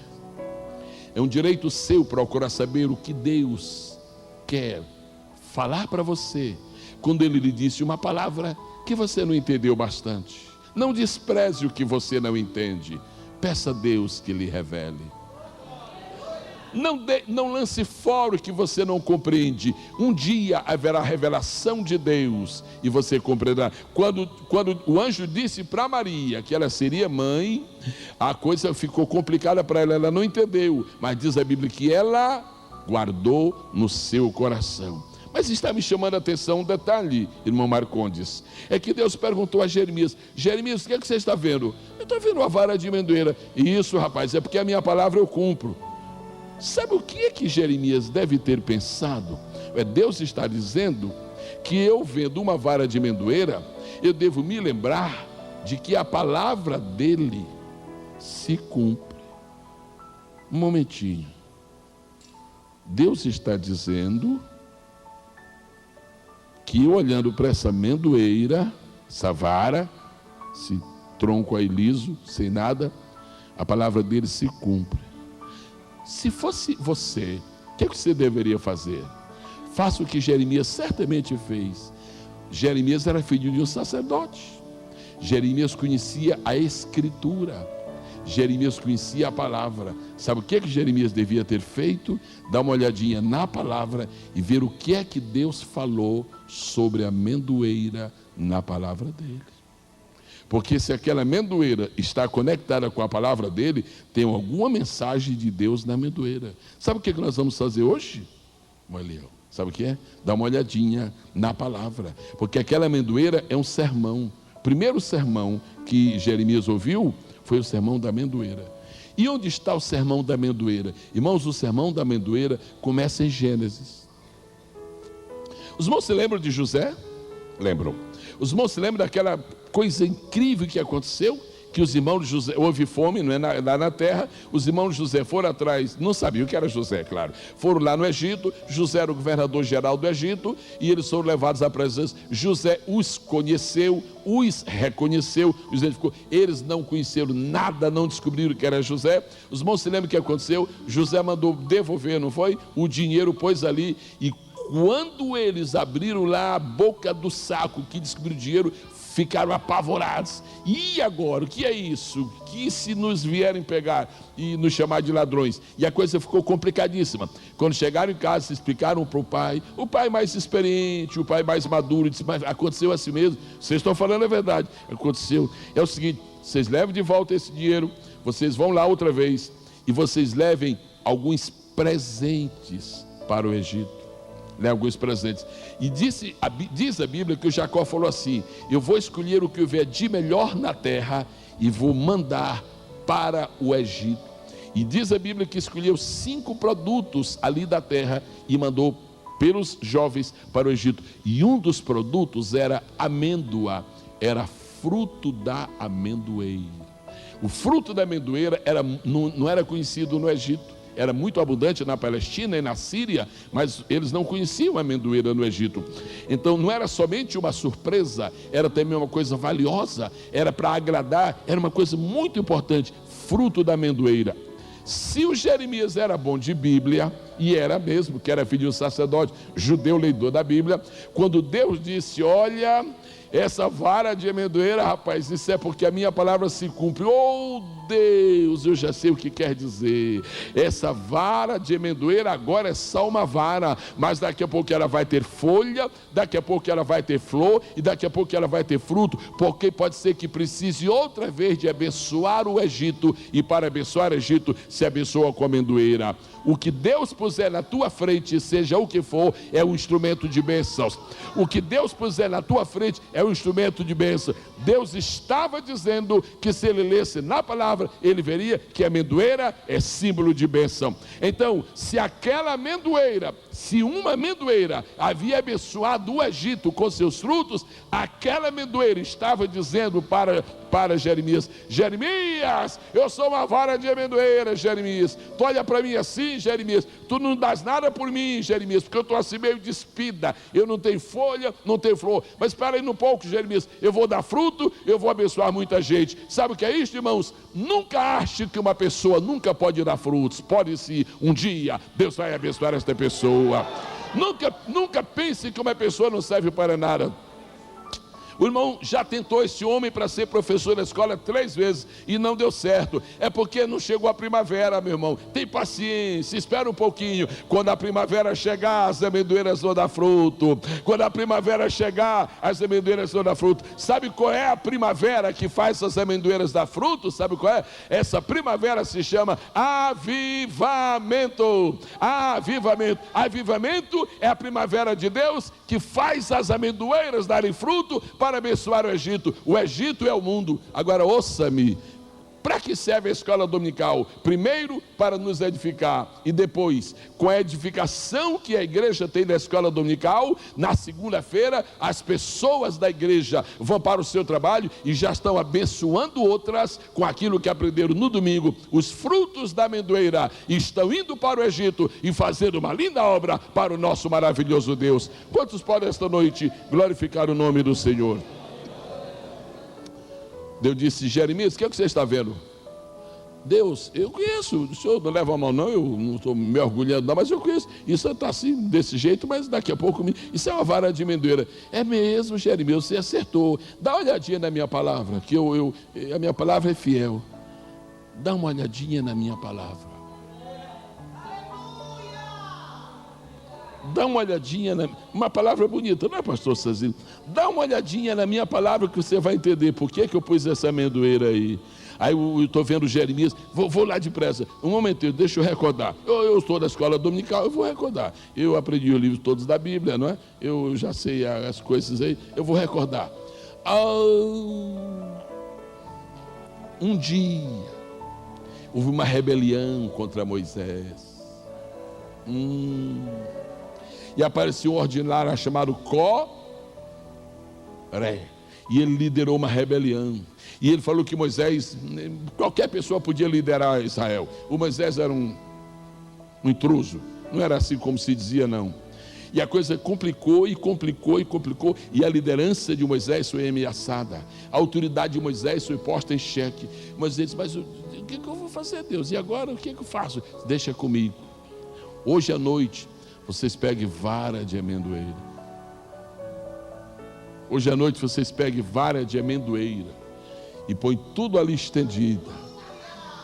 É um direito seu procurar saber o que Deus quer falar para você, quando Ele lhe disse uma palavra que você não entendeu bastante. Não despreze o que você não entende, peça a Deus que lhe revele. Não lance fora o que você não compreende. Um dia haverá revelação de Deus e você compreenderá. Quando o anjo disse para Maria que ela seria mãe, a coisa ficou complicada para ela, ela não entendeu, mas diz a Bíblia que ela guardou no seu coração. Mas está me chamando a atenção um detalhe, irmão Marcondes, é que Deus perguntou a Jeremias: Jeremias, o que é que você está vendo? Eu estou vendo uma vara de amendoeira. E isso, rapaz, é porque a minha palavra eu cumpro. Sabe o que é que Jeremias deve ter pensado? Deus está dizendo que eu vendo uma vara de amendoeira, eu devo me lembrar de que a palavra dele se cumpre. Um momentinho. Deus está dizendo que eu olhando para essa amendoeira, essa vara, esse tronco aí liso, sem nada, a palavra dele se cumpre. Se fosse você, o que você deveria fazer? Faça o que Jeremias certamente fez. Jeremias era filho de um sacerdote. Jeremias conhecia a Escritura. Jeremias conhecia a palavra. Sabe o que Jeremias devia ter feito? Dar uma olhadinha na palavra e ver o que é que Deus falou sobre a amendoeira na palavra dele. Porque se aquela amendoeira está conectada com a palavra dele, tem alguma mensagem de Deus na amendoeira. Sabe o que nós vamos fazer hoje? Sabe o que é? Dá uma olhadinha na palavra. Porque aquela amendoeira é um sermão. O primeiro sermão que Jeremias ouviu foi o sermão da amendoeira. E onde está o sermão da amendoeira? Irmãos, o sermão da amendoeira começa em Gênesis. Os irmãos se lembram de José? Lembram. Os irmãos se lembram daquela coisa incrível que aconteceu? Que os irmãos de José, houve fome, não é, lá na terra, os irmãos de José foram atrás, não sabiam que era José, claro, foram lá no Egito, José era o governador geral do Egito, e eles foram levados à presença. José os conheceu, os reconheceu, os identificou. Eles não conheceram nada, não descobriram que era José. Os irmãos se lembram o que aconteceu? José mandou devolver, não foi? O dinheiro pôs ali, e quando eles abriram lá a boca do saco que descobriram o dinheiro, ficaram apavorados. E agora, o que é isso? Que se nos vierem pegar e nos chamar de ladrões? E a coisa ficou complicadíssima. Quando chegaram em casa, se explicaram para o pai mais experiente, o pai mais maduro, disse: mas aconteceu assim mesmo, vocês estão falando a verdade, aconteceu. É o seguinte, vocês levam de volta esse dinheiro, vocês vão lá outra vez, e vocês levem alguns presentes para o Egito. Alguns presentes. E diz a Bíblia que o Jacó falou assim: eu vou escolher o que houver de melhor na terra e vou mandar para o Egito. E diz a Bíblia que escolheu 5 produtos ali da terra e mandou pelos jovens para o Egito. E um dos produtos era amêndoa, era fruto da amendoeira. O fruto da amendoeira não era conhecido no Egito. Era muito abundante na Palestina e na Síria, mas eles não conheciam a amendoeira no Egito. Então não era somente uma surpresa, era também uma coisa valiosa, era para agradar, era uma coisa muito importante, fruto da amendoeira. Se o Jeremias era bom de Bíblia, e era mesmo, que era filho de um sacerdote, judeu leidor da Bíblia, quando Deus disse: olha, essa vara de amendoeira, rapaz, isso é porque a minha palavra se cumpre. Oh Deus, eu já sei o que quer dizer. Essa vara de amendoeira agora é só uma vara, mas daqui a pouco ela vai ter folha, daqui a pouco ela vai ter flor, e daqui a pouco ela vai ter fruto, porque pode ser que precise outra vez de abençoar o Egito, e para abençoar o Egito se abençoa com a amendoeira. O que Deus puser na tua frente, seja o que for, é um instrumento de bênçãos. O que Deus puser na tua frente é um instrumento de bênção. Deus estava dizendo que se ele lesse na palavra, ele veria que a amendoeira é símbolo de bênção. Então, se uma amendoeira havia abençoado o Egito com seus frutos, aquela amendoeira estava dizendo para Jeremias: Jeremias, eu sou uma vara de amendoeira, Jeremias. Tu olha para mim assim, Jeremias, tu não dás nada por mim, Jeremias, porque eu estou assim meio despida, eu não tenho folha, não tenho flor, mas espera aí um pouco, Jeremias, eu vou dar fruto, eu vou abençoar muita gente. Sabe o que é isso, irmãos? Nunca ache que uma pessoa nunca pode dar frutos. Pode sim, um dia Deus vai abençoar esta pessoa. Nunca pense que uma pessoa não serve para nada. O irmão já tentou esse homem para ser professor na escola 3 vezes e não deu certo. É porque não chegou a primavera, meu irmão. Tem paciência, espera um pouquinho. Quando a primavera chegar, as amendoeiras vão dar fruto. Quando a primavera chegar, as amendoeiras vão dar fruto. Sabe qual é a primavera que faz essas amendoeiras dar fruto? Sabe qual é? Essa primavera se chama avivamento. Avivamento. Avivamento é a primavera de Deus que faz as amendoeiras darem fruto para abençoar o Egito. O Egito é o mundo. Agora ouça-me, para que serve a escola dominical? Primeiro, para nos edificar, e depois, com a edificação que a igreja tem da escola dominical, na segunda-feira, as pessoas da igreja vão para o seu trabalho e já estão abençoando outras com aquilo que aprenderam no domingo. Os frutos da amendoeira estão indo para o Egito e fazendo uma linda obra para o nosso maravilhoso Deus. Quantos podem esta noite glorificar o nome do Senhor? Deus disse: Jeremias, o que é que você está vendo? Deus, eu conheço, o senhor não leva a mão não, eu não estou me orgulhando não, mas eu conheço, isso está assim, desse jeito, mas daqui a pouco, isso é uma vara de amendoeira. É mesmo, Jeremias, você acertou. Dá uma olhadinha na minha palavra, que a minha palavra é fiel. dá uma olhadinha na minha palavra. Dá uma olhadinha, uma palavra bonita, não é, pastor Cezinho? Dá uma olhadinha na minha palavra que você vai entender por que eu pus essa amendoeira aí. Aí eu estou vendo Jeremias, vou lá depressa, um momento, deixa eu recordar. Eu estou na escola dominical, eu vou recordar. Eu aprendi os livros todos da Bíblia, não é? Eu já sei as coisas aí, eu vou recordar. Um dia, houve uma rebelião contra Moisés. E apareceu um ordinário chamado Coré. E ele liderou uma rebelião. E ele falou que Moisés, qualquer pessoa podia liderar Israel. O Moisés era um intruso. Não era assim como se dizia, não. E a coisa complicou. E a liderança de Moisés foi ameaçada. A autoridade de Moisés foi posta em xeque. Moisés disse, mas o que eu vou fazer, Deus? E agora o que eu faço? Deixa comigo. Hoje à noite, vocês peguem vara de amendoeira. Hoje à noite vocês peguem vara de amendoeira e põem tudo ali estendida.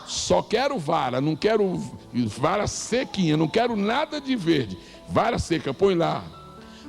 Só quero vara, não quero vara sequinha, não quero nada de verde. Vara seca, põe lá.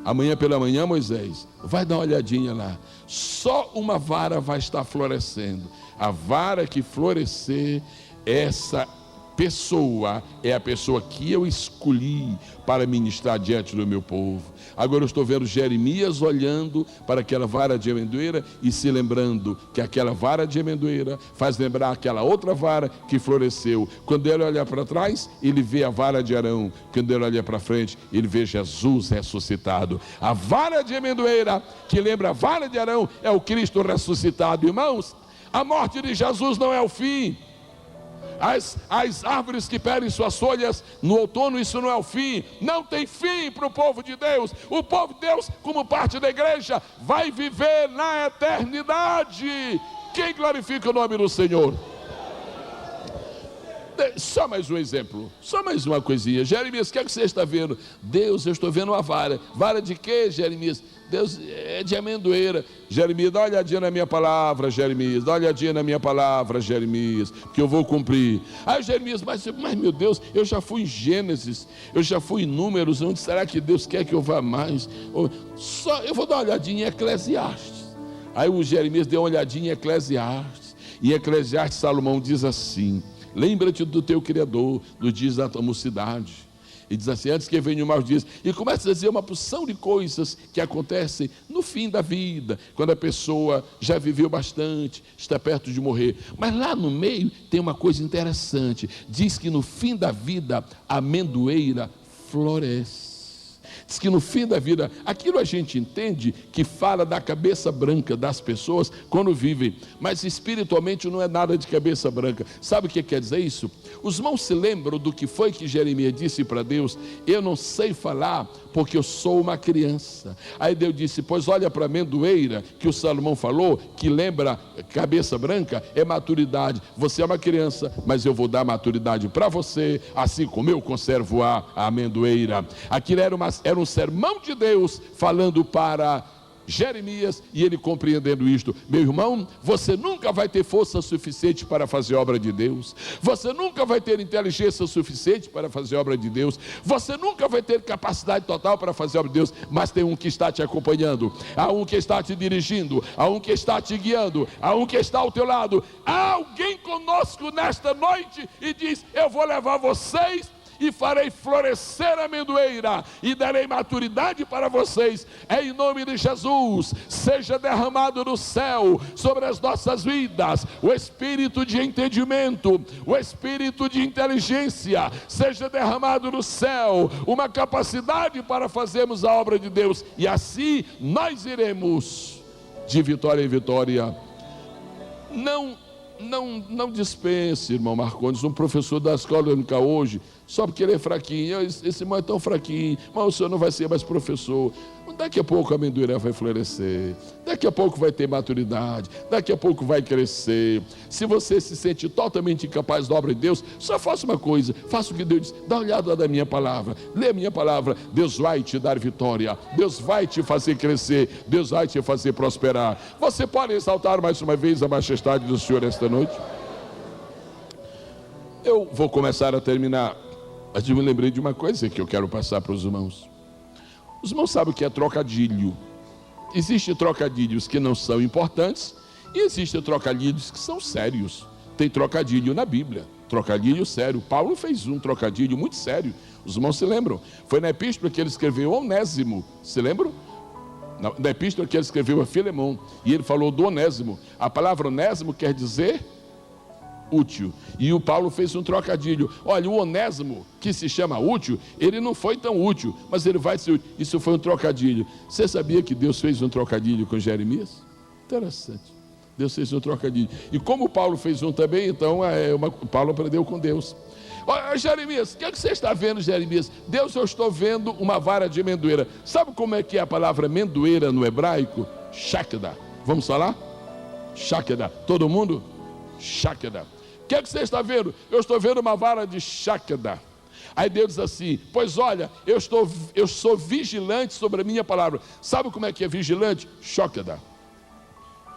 Amanhã pela manhã, Moisés, vai dar uma olhadinha lá. Só uma vara vai estar florescendo. A vara que florescer, essa pessoa é a pessoa que eu escolhi para ministrar diante do meu povo. Agora eu estou vendo Jeremias olhando para aquela vara de amendoeira e se lembrando que aquela vara de amendoeira faz lembrar aquela outra vara que floresceu. Quando ele olha para trás, ele vê a vara de Arão. Quando ele olha para frente, ele vê Jesus ressuscitado. A vara de amendoeira que lembra a vara de Arão é o Cristo ressuscitado. Irmãos, a morte de Jesus não é o fim. As árvores que perdem suas folhas no outono, isso não é o fim. Não tem fim para o povo de Deus. O povo de Deus, como parte da igreja, vai viver na eternidade. Quem glorifica o nome do Senhor? Só mais um exemplo, só mais uma coisinha. Jeremias, o que é que você está vendo? Deus, eu estou vendo uma vara. Vara de quê, Jeremias? Deus, é de amendoeira. Jeremias, dá uma olhadinha na minha palavra, Jeremias. Dá uma olhadinha na minha palavra, Jeremias, que eu vou cumprir. Aí Jeremias, mas meu Deus, eu já fui em Gênesis, eu já fui em Números. Onde será que Deus quer que eu vá mais? Eu vou dar uma olhadinha em Eclesiastes. Aí o Jeremias deu uma olhadinha em Eclesiastes. E Eclesiastes, Salomão diz assim: lembra-te do teu Criador, nos dias da tua mocidade. E diz assim, antes que venham maus dias. E começa a dizer uma porção de coisas que acontecem no fim da vida, quando a pessoa já viveu bastante, está perto de morrer. Mas lá no meio tem uma coisa interessante. Diz que no fim da vida a amendoeira floresce. Diz que no fim da vida, aquilo a gente entende que fala da cabeça branca das pessoas quando vivem, mas espiritualmente não é nada de cabeça branca. Sabe o que quer dizer isso? Os irmãos se lembram do que foi que Jeremias disse para Deus? Eu não sei falar porque eu sou uma criança. Aí Deus disse, pois olha para a amendoeira que o Salomão falou, que lembra cabeça branca, é maturidade. Você é uma criança, mas eu vou dar maturidade para você, assim como eu conservo a amendoeira. Aquilo era um sermão de Deus falando para Jeremias, e ele compreendendo isto. Meu irmão, você nunca vai ter força suficiente para fazer obra de Deus. Você nunca vai ter inteligência suficiente para fazer obra de Deus. Você nunca vai ter capacidade total para fazer obra de Deus. Mas tem um que está te acompanhando, há um que está te dirigindo, há um que está te guiando, há um que está ao teu lado. Há alguém conosco nesta noite e diz, eu vou levar vocês e farei florescer a amendoeira, e darei maturidade para vocês, em nome de Jesus. Seja derramado no céu, sobre as nossas vidas, o espírito de entendimento, o espírito de inteligência, seja derramado no céu, uma capacidade para fazermos a obra de Deus, e assim nós iremos de vitória em vitória. Não dispense, irmão Marcondes, um professor da escola dominical hoje, só porque ele é fraquinho. Esse irmão é tão fraquinho, mas o senhor não vai ser mais professor. Daqui a pouco a amendoeira vai florescer, daqui a pouco vai ter maturidade, daqui a pouco vai crescer. Se você se sente totalmente incapaz da obra de Deus, só faça uma coisa, faça o que Deus diz, dá uma olhada na minha palavra, lê a minha palavra. Deus vai te dar vitória, Deus vai te fazer crescer, Deus vai te fazer prosperar. Você pode exaltar mais uma vez a majestade do Senhor esta noite? Eu vou começar a terminar, mas eu me lembrei de uma coisa que eu quero passar para os irmãos. Os irmãos sabem o que é trocadilho. Existem trocadilhos que não são importantes e existem trocadilhos que são sérios. Tem trocadilho na Bíblia, trocadilho sério. Paulo fez um trocadilho muito sério. Os irmãos se lembram? Foi na epístola que ele escreveu Onésimo. Se lembram? Na epístola que ele escreveu a Filemão. E ele falou do Onésimo. A palavra Onésimo quer dizer útil. E o Paulo fez um trocadilho. Olha, o Onésimo, que se chama útil, ele não foi tão útil, mas ele vai ser útil. Isso foi um trocadilho. Você sabia que Deus fez um trocadilho com Jeremias? Interessante. Deus fez um trocadilho. E como Paulo fez um também, então Paulo aprendeu com Deus. Olha, Jeremias, o que você está vendo, Jeremias? Deus, eu estou vendo uma vara de amendoeira. Sabe como é que é a palavra amendoeira no hebraico? Shakda. Vamos falar? Shakda. Todo mundo? Shakda. O que você está vendo? Eu estou vendo uma vara de Shakda. Aí Deus diz assim: pois olha, eu sou vigilante sobre a minha palavra. Sabe como é que é vigilante? Shakda.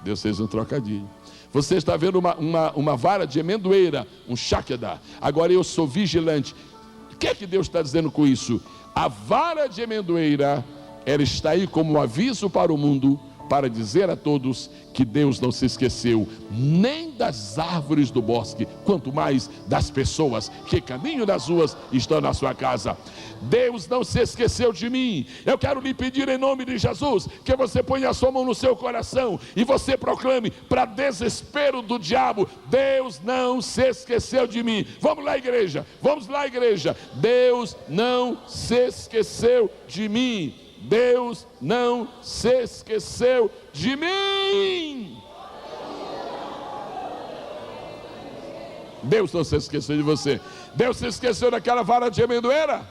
Deus fez um trocadilho. Você está vendo uma vara de amendoeira, um Shakda. Agora eu sou vigilante. O que é que Deus está dizendo com isso? A vara de amendoeira, ela está aí como um aviso para o mundo, para dizer a todos que Deus não se esqueceu nem das árvores do bosque, quanto mais das pessoas que caminham nas ruas e estão na sua casa. Deus não se esqueceu de mim. Eu quero lhe pedir em nome de Jesus que você ponha a sua mão no seu coração e você proclame, para desespero do diabo: Deus não se esqueceu de mim. Vamos lá, igreja, vamos lá, igreja. Deus não se esqueceu de mim. Deus não se esqueceu de mim. Deus não se esqueceu de você. Deus se esqueceu daquela vara de amendoeira?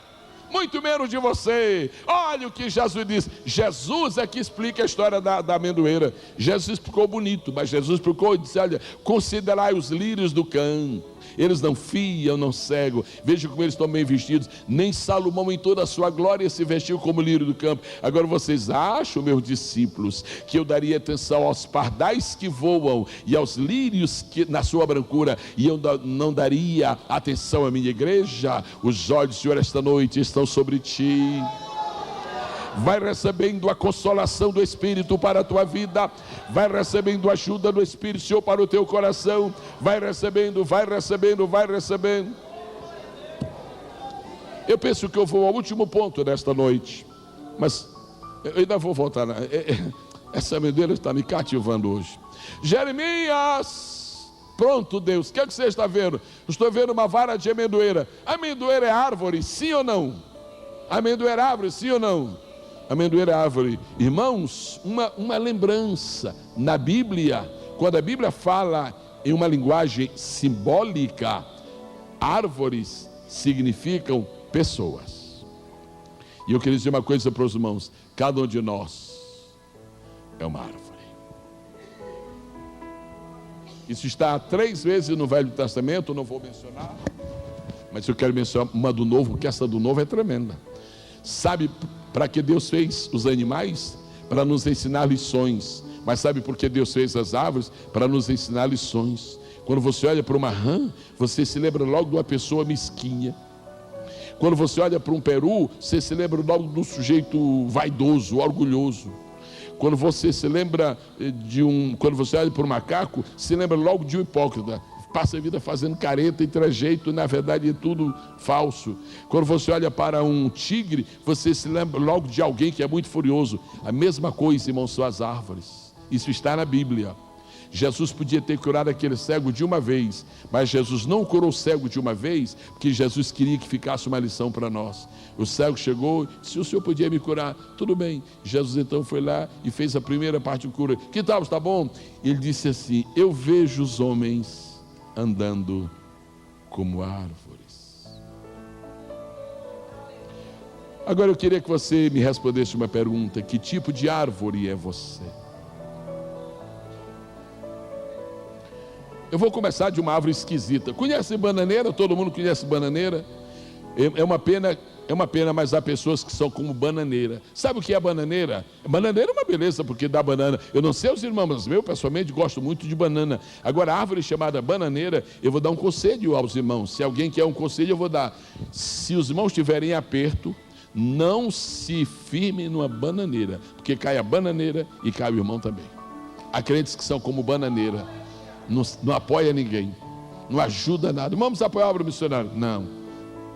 Muito menos de você. Olha o que Jesus disse. Jesus é que explica a história da amendoeira. Jesus explicou bonito, mas Jesus explicou e disse: olha, considerai os lírios do campo. Eles não fiam, não cegam. Veja como eles estão bem vestidos. Nem Salomão em toda a sua glória se vestiu como lírio do campo. Agora vocês acham, meus discípulos, que eu daria atenção aos pardais que voam e aos lírios que, na sua brancura, e eu não daria atenção à minha igreja? Os olhos do Senhor esta noite estão sobre ti. Vai recebendo a consolação do Espírito para a tua vida, vai recebendo a ajuda do Espírito, Senhor, para o teu coração, vai recebendo, vai recebendo, vai recebendo. Eu penso que eu vou ao último ponto desta noite, mas eu ainda vou voltar. Essa amendoeira está me cativando hoje. Jeremias, pronto, Deus, o que é que você está vendo? Estou vendo uma vara de amendoeira. Amendoeira é árvore, sim ou não? Amendoeira é árvore, sim ou não? Amendoeira é árvore. Irmãos, uma lembrança na Bíblia, quando a Bíblia fala em uma linguagem simbólica, árvores significam pessoas. E eu queria dizer uma coisa para os irmãos: cada um de nós é uma árvore. Isso está 3 vezes no Velho Testamento, não vou mencionar, mas eu quero mencionar uma do Novo, que essa do Novo é tremenda. Sabe para que Deus fez os animais? Para nos ensinar lições. Mas sabe por que Deus fez as árvores? Para nos ensinar lições. Quando você olha para uma rã, você se lembra logo de uma pessoa mesquinha. Quando você olha para um peru, você se lembra logo de um sujeito vaidoso, orgulhoso. Quando você se lembra quando você olha para um macaco, se lembra logo de um hipócrita. Passa a vida fazendo careta e trejeito, na verdade é tudo falso. Quando você olha para um tigre, você se lembra logo de alguém que é muito furioso. A mesma coisa, irmãos, são as árvores. Isso está na Bíblia. Jesus podia ter curado aquele cego de uma vez, mas Jesus não curou o cego de uma vez, porque Jesus queria que ficasse uma lição para nós. O cego chegou e disse: o senhor podia me curar? Tudo bem. Jesus então foi lá e fez a primeira parte de cura. Que tal, está bom? Ele disse assim: eu vejo os homens andando como árvores. Agora eu queria que você me respondesse uma pergunta: que tipo de árvore é você? Eu vou começar de uma árvore esquisita. Conhece bananeira? Todo mundo conhece bananeira? É É uma pena, mas há pessoas que são como bananeira. Sabe o que é bananeira? Bananeira é uma beleza, porque dá banana. Eu não sei os irmãos, mas eu pessoalmente gosto muito de banana. Agora, a árvore chamada bananeira, eu vou dar um conselho aos irmãos. Se alguém quer um conselho, eu vou dar. Se os irmãos tiverem aperto, não se firme numa bananeira, porque cai a bananeira e cai o irmão também. Há crentes que são como bananeira, não apoia ninguém, não ajuda nada. Vamos apoiar a obra missionária?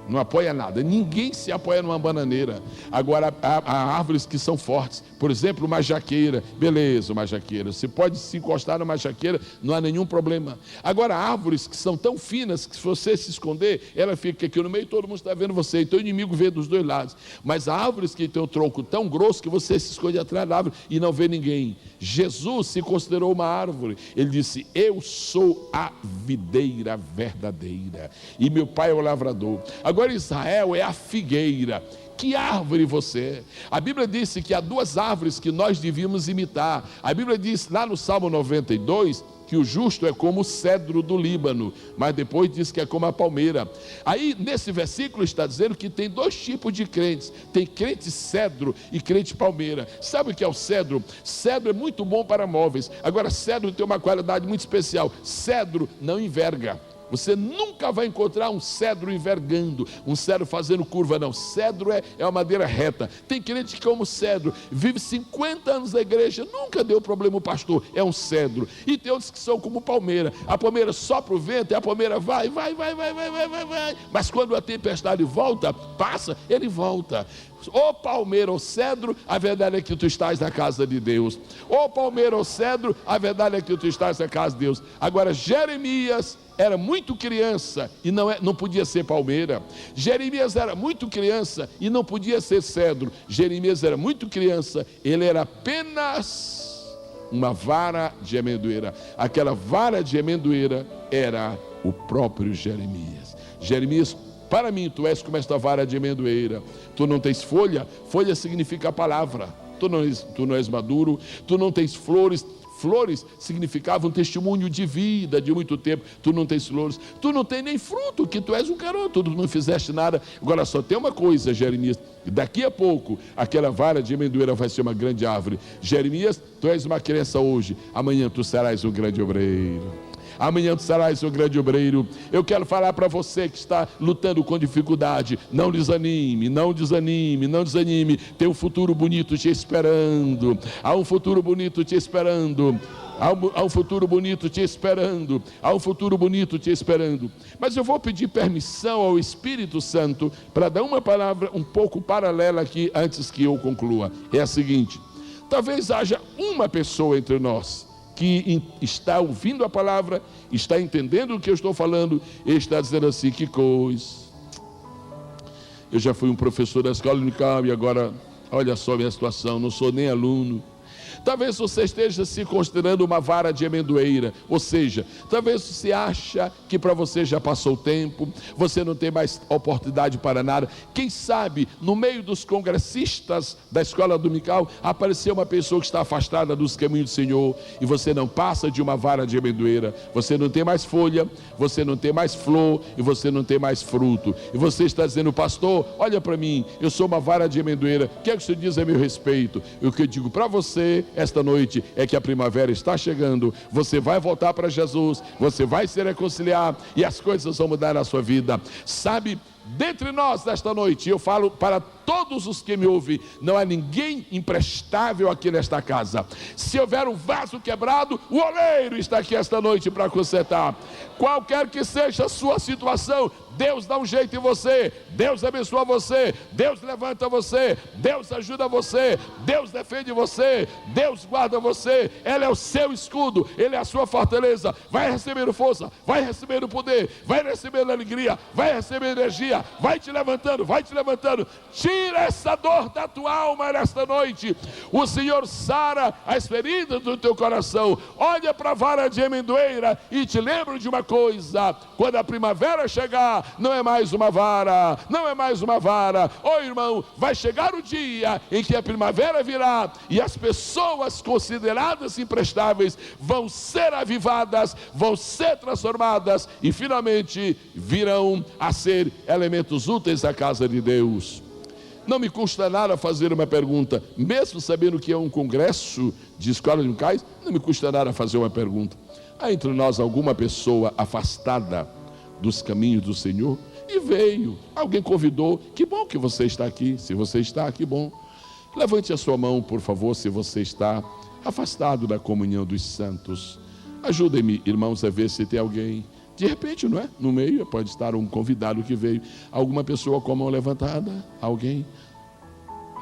Não apoia nada. Ninguém se apoia numa bananeira. Agora, há árvores que são fortes. Por exemplo, uma jaqueira. Beleza, uma jaqueira. Você pode se encostar numa jaqueira, não há nenhum problema. Agora, árvores que são tão finas que se você se esconder, ela fica aqui no meio e todo mundo está vendo você. Então o inimigo vê dos dois lados. Mas há árvores que têm o tronco tão grosso que você se esconde atrás da árvore e não vê ninguém. Jesus se considerou uma árvore. Ele disse: eu sou a videira verdadeira e meu pai é o lavrador. Agora Israel é a figueira. Que árvore você é? A Bíblia disse que há duas árvores que nós devíamos imitar. A Bíblia diz lá no Salmo 92 que o justo é como o cedro do Líbano, mas depois diz que é como a palmeira. Aí nesse versículo está dizendo que tem dois tipos de crentes: tem crente cedro e crente palmeira. Sabe o que é o cedro? Cedro é muito bom para móveis. Agora, cedro tem uma qualidade muito especial: cedro não enverga. Você nunca vai encontrar um cedro envergando, um cedro fazendo curva, não. Cedro é uma madeira reta. Tem crente que, como cedro, vive 50 anos na igreja, nunca deu problema o pastor, é um cedro. E tem outros que são como palmeira. A palmeira sopra o vento e a palmeira vai. Mas quando a tempestade volta, passa, ele volta. Ou palmeira ou cedro, a verdade é que tu estás na casa de Deus. Ou palmeira ou cedro, a verdade é que tu estás na casa de Deus. Agora, Jeremias era muito criança e não podia ser palmeira. Jeremias era muito criança e não podia ser cedro. Jeremias era muito criança, ele era apenas uma vara de amendoeira. Aquela vara de amendoeira era o próprio Jeremias. Jeremias: para mim, tu és como esta vara de amendoeira. Tu não tens folha, folha significa a palavra. Tu não és maduro, tu não tens flores. Flores significavam testemunho de vida, de muito tempo. Tu não tens flores, tu não tens nem fruto, que tu és um garoto, tu não fizeste nada. Agora só tem uma coisa, Jeremias: daqui a pouco aquela vara de amendoeira vai ser uma grande árvore. Jeremias, tu és uma criança hoje, amanhã tu serás um grande obreiro. Amanhã tu serás um grande obreiro. Eu quero falar para você que está lutando com dificuldade: não desanime, não desanime, não desanime. Tem um futuro bonito te esperando. Há um futuro bonito te esperando. Há um futuro bonito te esperando. Há um futuro bonito te esperando. Mas eu vou pedir permissão ao Espírito Santo para dar uma palavra um pouco paralela aqui antes que eu conclua. É a seguinte: talvez haja uma pessoa entre nós que está ouvindo a palavra, está entendendo o que eu estou falando e está dizendo assim: que coisa, eu já fui um professor da escola dominical e agora olha só a minha situação, não sou nem aluno. Talvez você esteja se considerando uma vara de amendoeira, ou seja, talvez você acha que para você já passou o tempo, você não tem mais oportunidade para nada. Quem sabe, no meio dos congressistas da escola dominical, apareceu uma pessoa que está afastada dos caminhos do Senhor, e você não passa de uma vara de amendoeira. Você não tem mais folha, você não tem mais flor, e você não tem mais fruto. E você está dizendo: pastor, olha para mim, eu sou uma vara de amendoeira, o que é que você diz a meu respeito? E o que eu digo para você esta noite é que a primavera está chegando. Você vai voltar para Jesus, você vai se reconciliar e as coisas vão mudar na sua vida. Sabe, dentre nós nesta noite, eu falo para todos os que me ouvem: não há ninguém imprestável aqui nesta casa. Se houver um vaso quebrado, o oleiro está aqui esta noite para consertar. Qualquer que seja a sua situação, Deus dá um jeito em você, Deus abençoa você, Deus levanta você, Deus ajuda você, Deus defende você, Deus guarda você. Ele é o seu escudo, Ele é a sua fortaleza. Vai recebendo força, vai recebendo poder, vai recebendo alegria, vai recebendo energia, vai te levantando, vai te levantando. Tira essa dor da tua alma nesta noite. O Senhor sara as feridas do teu coração. Olha para a vara de amendoeira e te lembra de uma coisa: quando a primavera chegar, não é mais uma vara, não é mais uma vara. Oh irmão, vai chegar o dia em que a primavera virá e as pessoas consideradas imprestáveis vão ser avivadas, vão ser transformadas e finalmente virão a ser elementos úteis à casa de Deus. Não me custa nada fazer uma pergunta, mesmo sabendo que é um congresso de escolas dominicais, não me custa nada fazer uma pergunta. Há entre nós alguma pessoa afastada dos caminhos do Senhor? E veio, alguém convidou, que bom que você está aqui. Se você está, que bom. Levante a sua mão, por favor, se você está afastado da comunhão dos santos. Ajudem-me, irmãos, a ver se tem alguém. De repente, não é? No meio pode estar um convidado que veio. Alguma pessoa com a mão levantada? Alguém?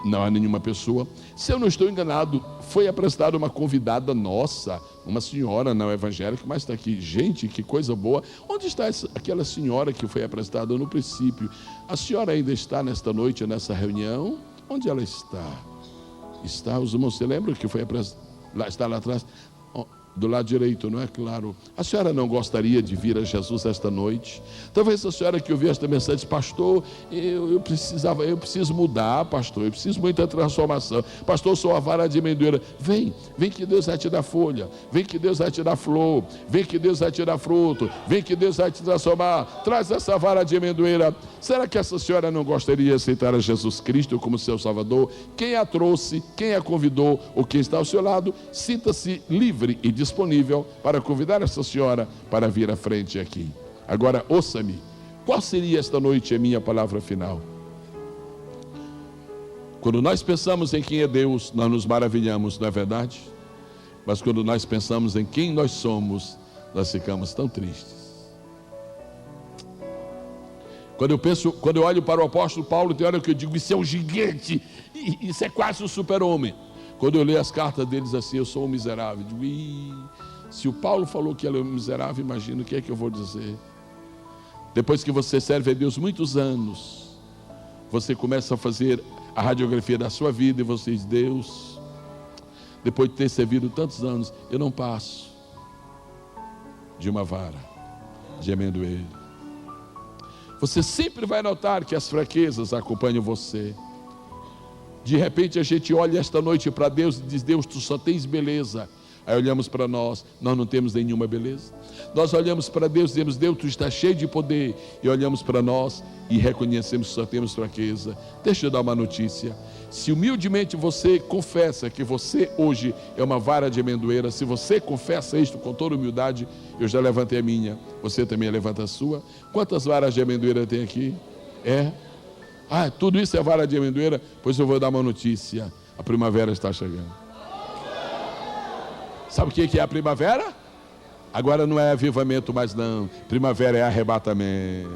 Não há nenhuma pessoa. Se eu não estou enganado, foi apresentada uma convidada nossa, uma senhora não evangélica, mas está aqui. Gente, que coisa boa. Onde está aquela senhora que foi apresentada no princípio? A senhora ainda está nesta noite, nessa reunião? Onde ela está? Está, os irmãos, você lembra que foi apresentada? Lá, está lá atrás, do lado direito, não é claro? A senhora não gostaria de vir a Jesus esta noite? Talvez a senhora que ouviu esta mensagem disse: pastor, eu preciso mudar, pastor, eu preciso muita transformação. Pastor, eu sou a vara de amendoeira. Vem que Deus vai te dar folha, vem que Deus vai te dar flor, vem que Deus vai te dar fruto, vem que Deus vai te transformar. Traz essa vara de amendoeira. Será que essa senhora não gostaria de aceitar a Jesus Cristo como seu Salvador? Quem a trouxe, quem a convidou, ou quem está ao seu lado, sinta-se livre e disponível para convidar essa senhora para vir à frente aqui. Agora, ouça-me. Qual seria esta noite a minha palavra final? Quando nós pensamos em quem é Deus, nós nos maravilhamos, não é verdade? Mas quando nós pensamos em quem nós somos, nós ficamos tão tristes. Quando eu olho para o apóstolo Paulo, tem hora que eu digo: isso é um gigante, isso é quase um super-homem. Quando eu leio as cartas deles assim, eu sou um miserável. Eu digo: se o Paulo falou que ele é um miserável, imagina o que é que eu vou dizer. Depois que você serve a Deus muitos anos, você começa a fazer a radiografia da sua vida e você diz: Deus, depois de ter servido tantos anos, eu não passo de uma vara de amendoeira. Você sempre vai notar que as fraquezas acompanham você. De repente a gente olha esta noite para Deus e diz: Deus, tu só tens beleza. Aí olhamos para nós não temos nenhuma beleza. Nós olhamos para Deus e dizemos: Deus, tu está cheio de poder. E olhamos para nós e reconhecemos que só temos fraqueza. Deixa eu dar uma notícia. Se humildemente você confessa que você hoje é uma vara de amendoeira, se você confessa isto com toda humildade, eu já levantei a minha, você também levanta a sua. Quantas varas de amendoeira tem aqui? Tudo isso é vara de amendoeira? Pois eu vou dar uma notícia: a primavera está chegando. Sabe o que é a primavera? Agora não é avivamento mais não, primavera é arrebatamento.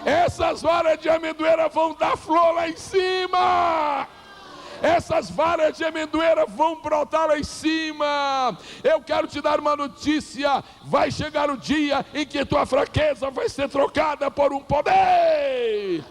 Essas varas de amendoeira vão dar flor lá em cima. Essas varas de amendoeira vão brotar lá em cima. Eu quero te dar uma notícia: vai chegar o dia em que tua fraqueza vai ser trocada por um poder.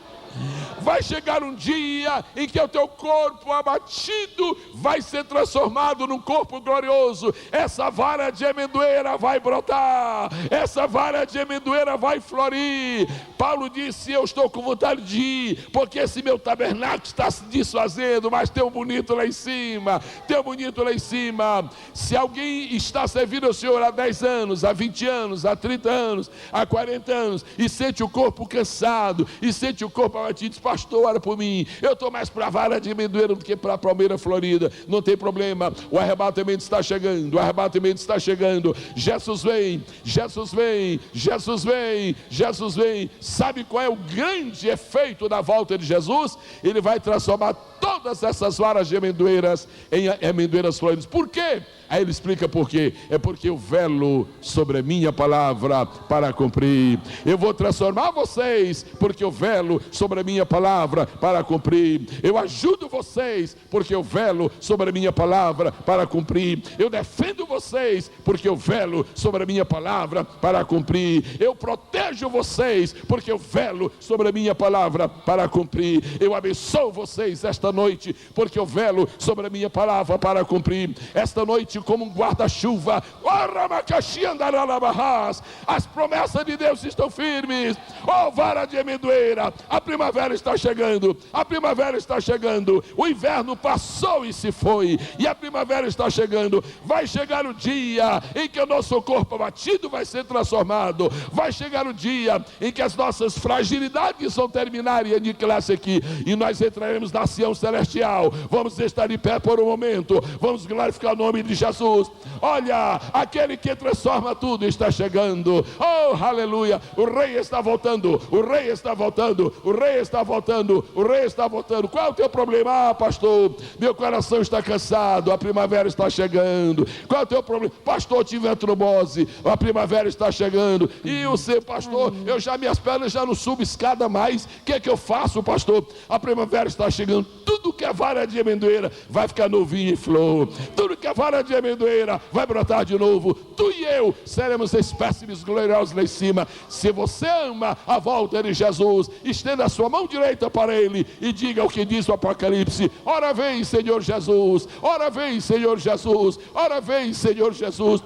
Vai chegar um dia em que o teu corpo abatido vai ser transformado num corpo glorioso. Essa vara de amendoeira vai brotar, essa vara de amendoeira vai florir. Paulo disse: eu estou com vontade de ir, porque esse meu tabernáculo está se desfazendo, mas tem um bonito lá em cima, tem um bonito lá em cima. Se alguém está servindo ao Senhor há 10 anos, há 20 anos, há 30 anos, há 40 anos, e sente o corpo cansado, e sente o corpo abatido, diz: pastor, ora por mim, eu estou mais para a vara de amendoeira do que para a palmeira florida. Não tem problema, o arrebatamento está chegando, o arrebatamento está chegando. Jesus vem, Jesus vem, Jesus vem, Jesus vem. Sabe qual é o grande efeito da volta de Jesus? Ele vai transformar todas essas varas de amendoeiras em amendoeiras floridas. Por quê? Aí ele explica por quê. É porque eu velo sobre a minha palavra para cumprir. Eu vou transformar vocês porque eu velo sobre a minha palavra para cumprir. Eu ajudo vocês porque eu velo sobre a minha palavra para cumprir. Eu defendo vocês porque eu velo sobre a minha palavra para cumprir. Eu protejo vocês porque eu velo sobre a minha palavra para cumprir. Eu abençoo vocês esta noite porque eu velo sobre a minha palavra para cumprir. Esta noite como um guarda-chuva. As promessas de Deus estão firmes. Oh, vara de amendoeira, a primavera está chegando, a primavera está chegando. O inverno passou e se foi, e a primavera está chegando. Vai chegar o dia em que o nosso corpo abatido vai ser transformado. Vai chegar o dia em que as nossas fragilidades vão terminar e aniquilar-se aqui, e nós entraremos na Sião celestial. Vamos estar de pé por um momento, vamos glorificar o nome de Jesus. Olha, aquele que transforma tudo está chegando. Oh, aleluia, o rei está voltando, o rei está voltando, o rei está voltando, o rei está voltando. Qual é o teu problema? Ah, pastor, meu coração está cansado, a primavera está chegando. Qual é o teu problema? Pastor, tive a trombose, a primavera está chegando. E o seu pastor, minhas pernas já não subem escada mais. O que é que eu faço, pastor? A primavera está chegando. Tudo que é vara de amendoeira vai ficar novinho em flor. Tudo que é vara de amendoeira vai brotar de novo. Tu e eu seremos espécimes gloriosos lá em cima. Se você ama a volta de Jesus, estenda a sua mão direita para Ele e diga o que diz o Apocalipse: ora vem, Senhor Jesus, ora vem, Senhor Jesus, ora vem, Senhor Jesus.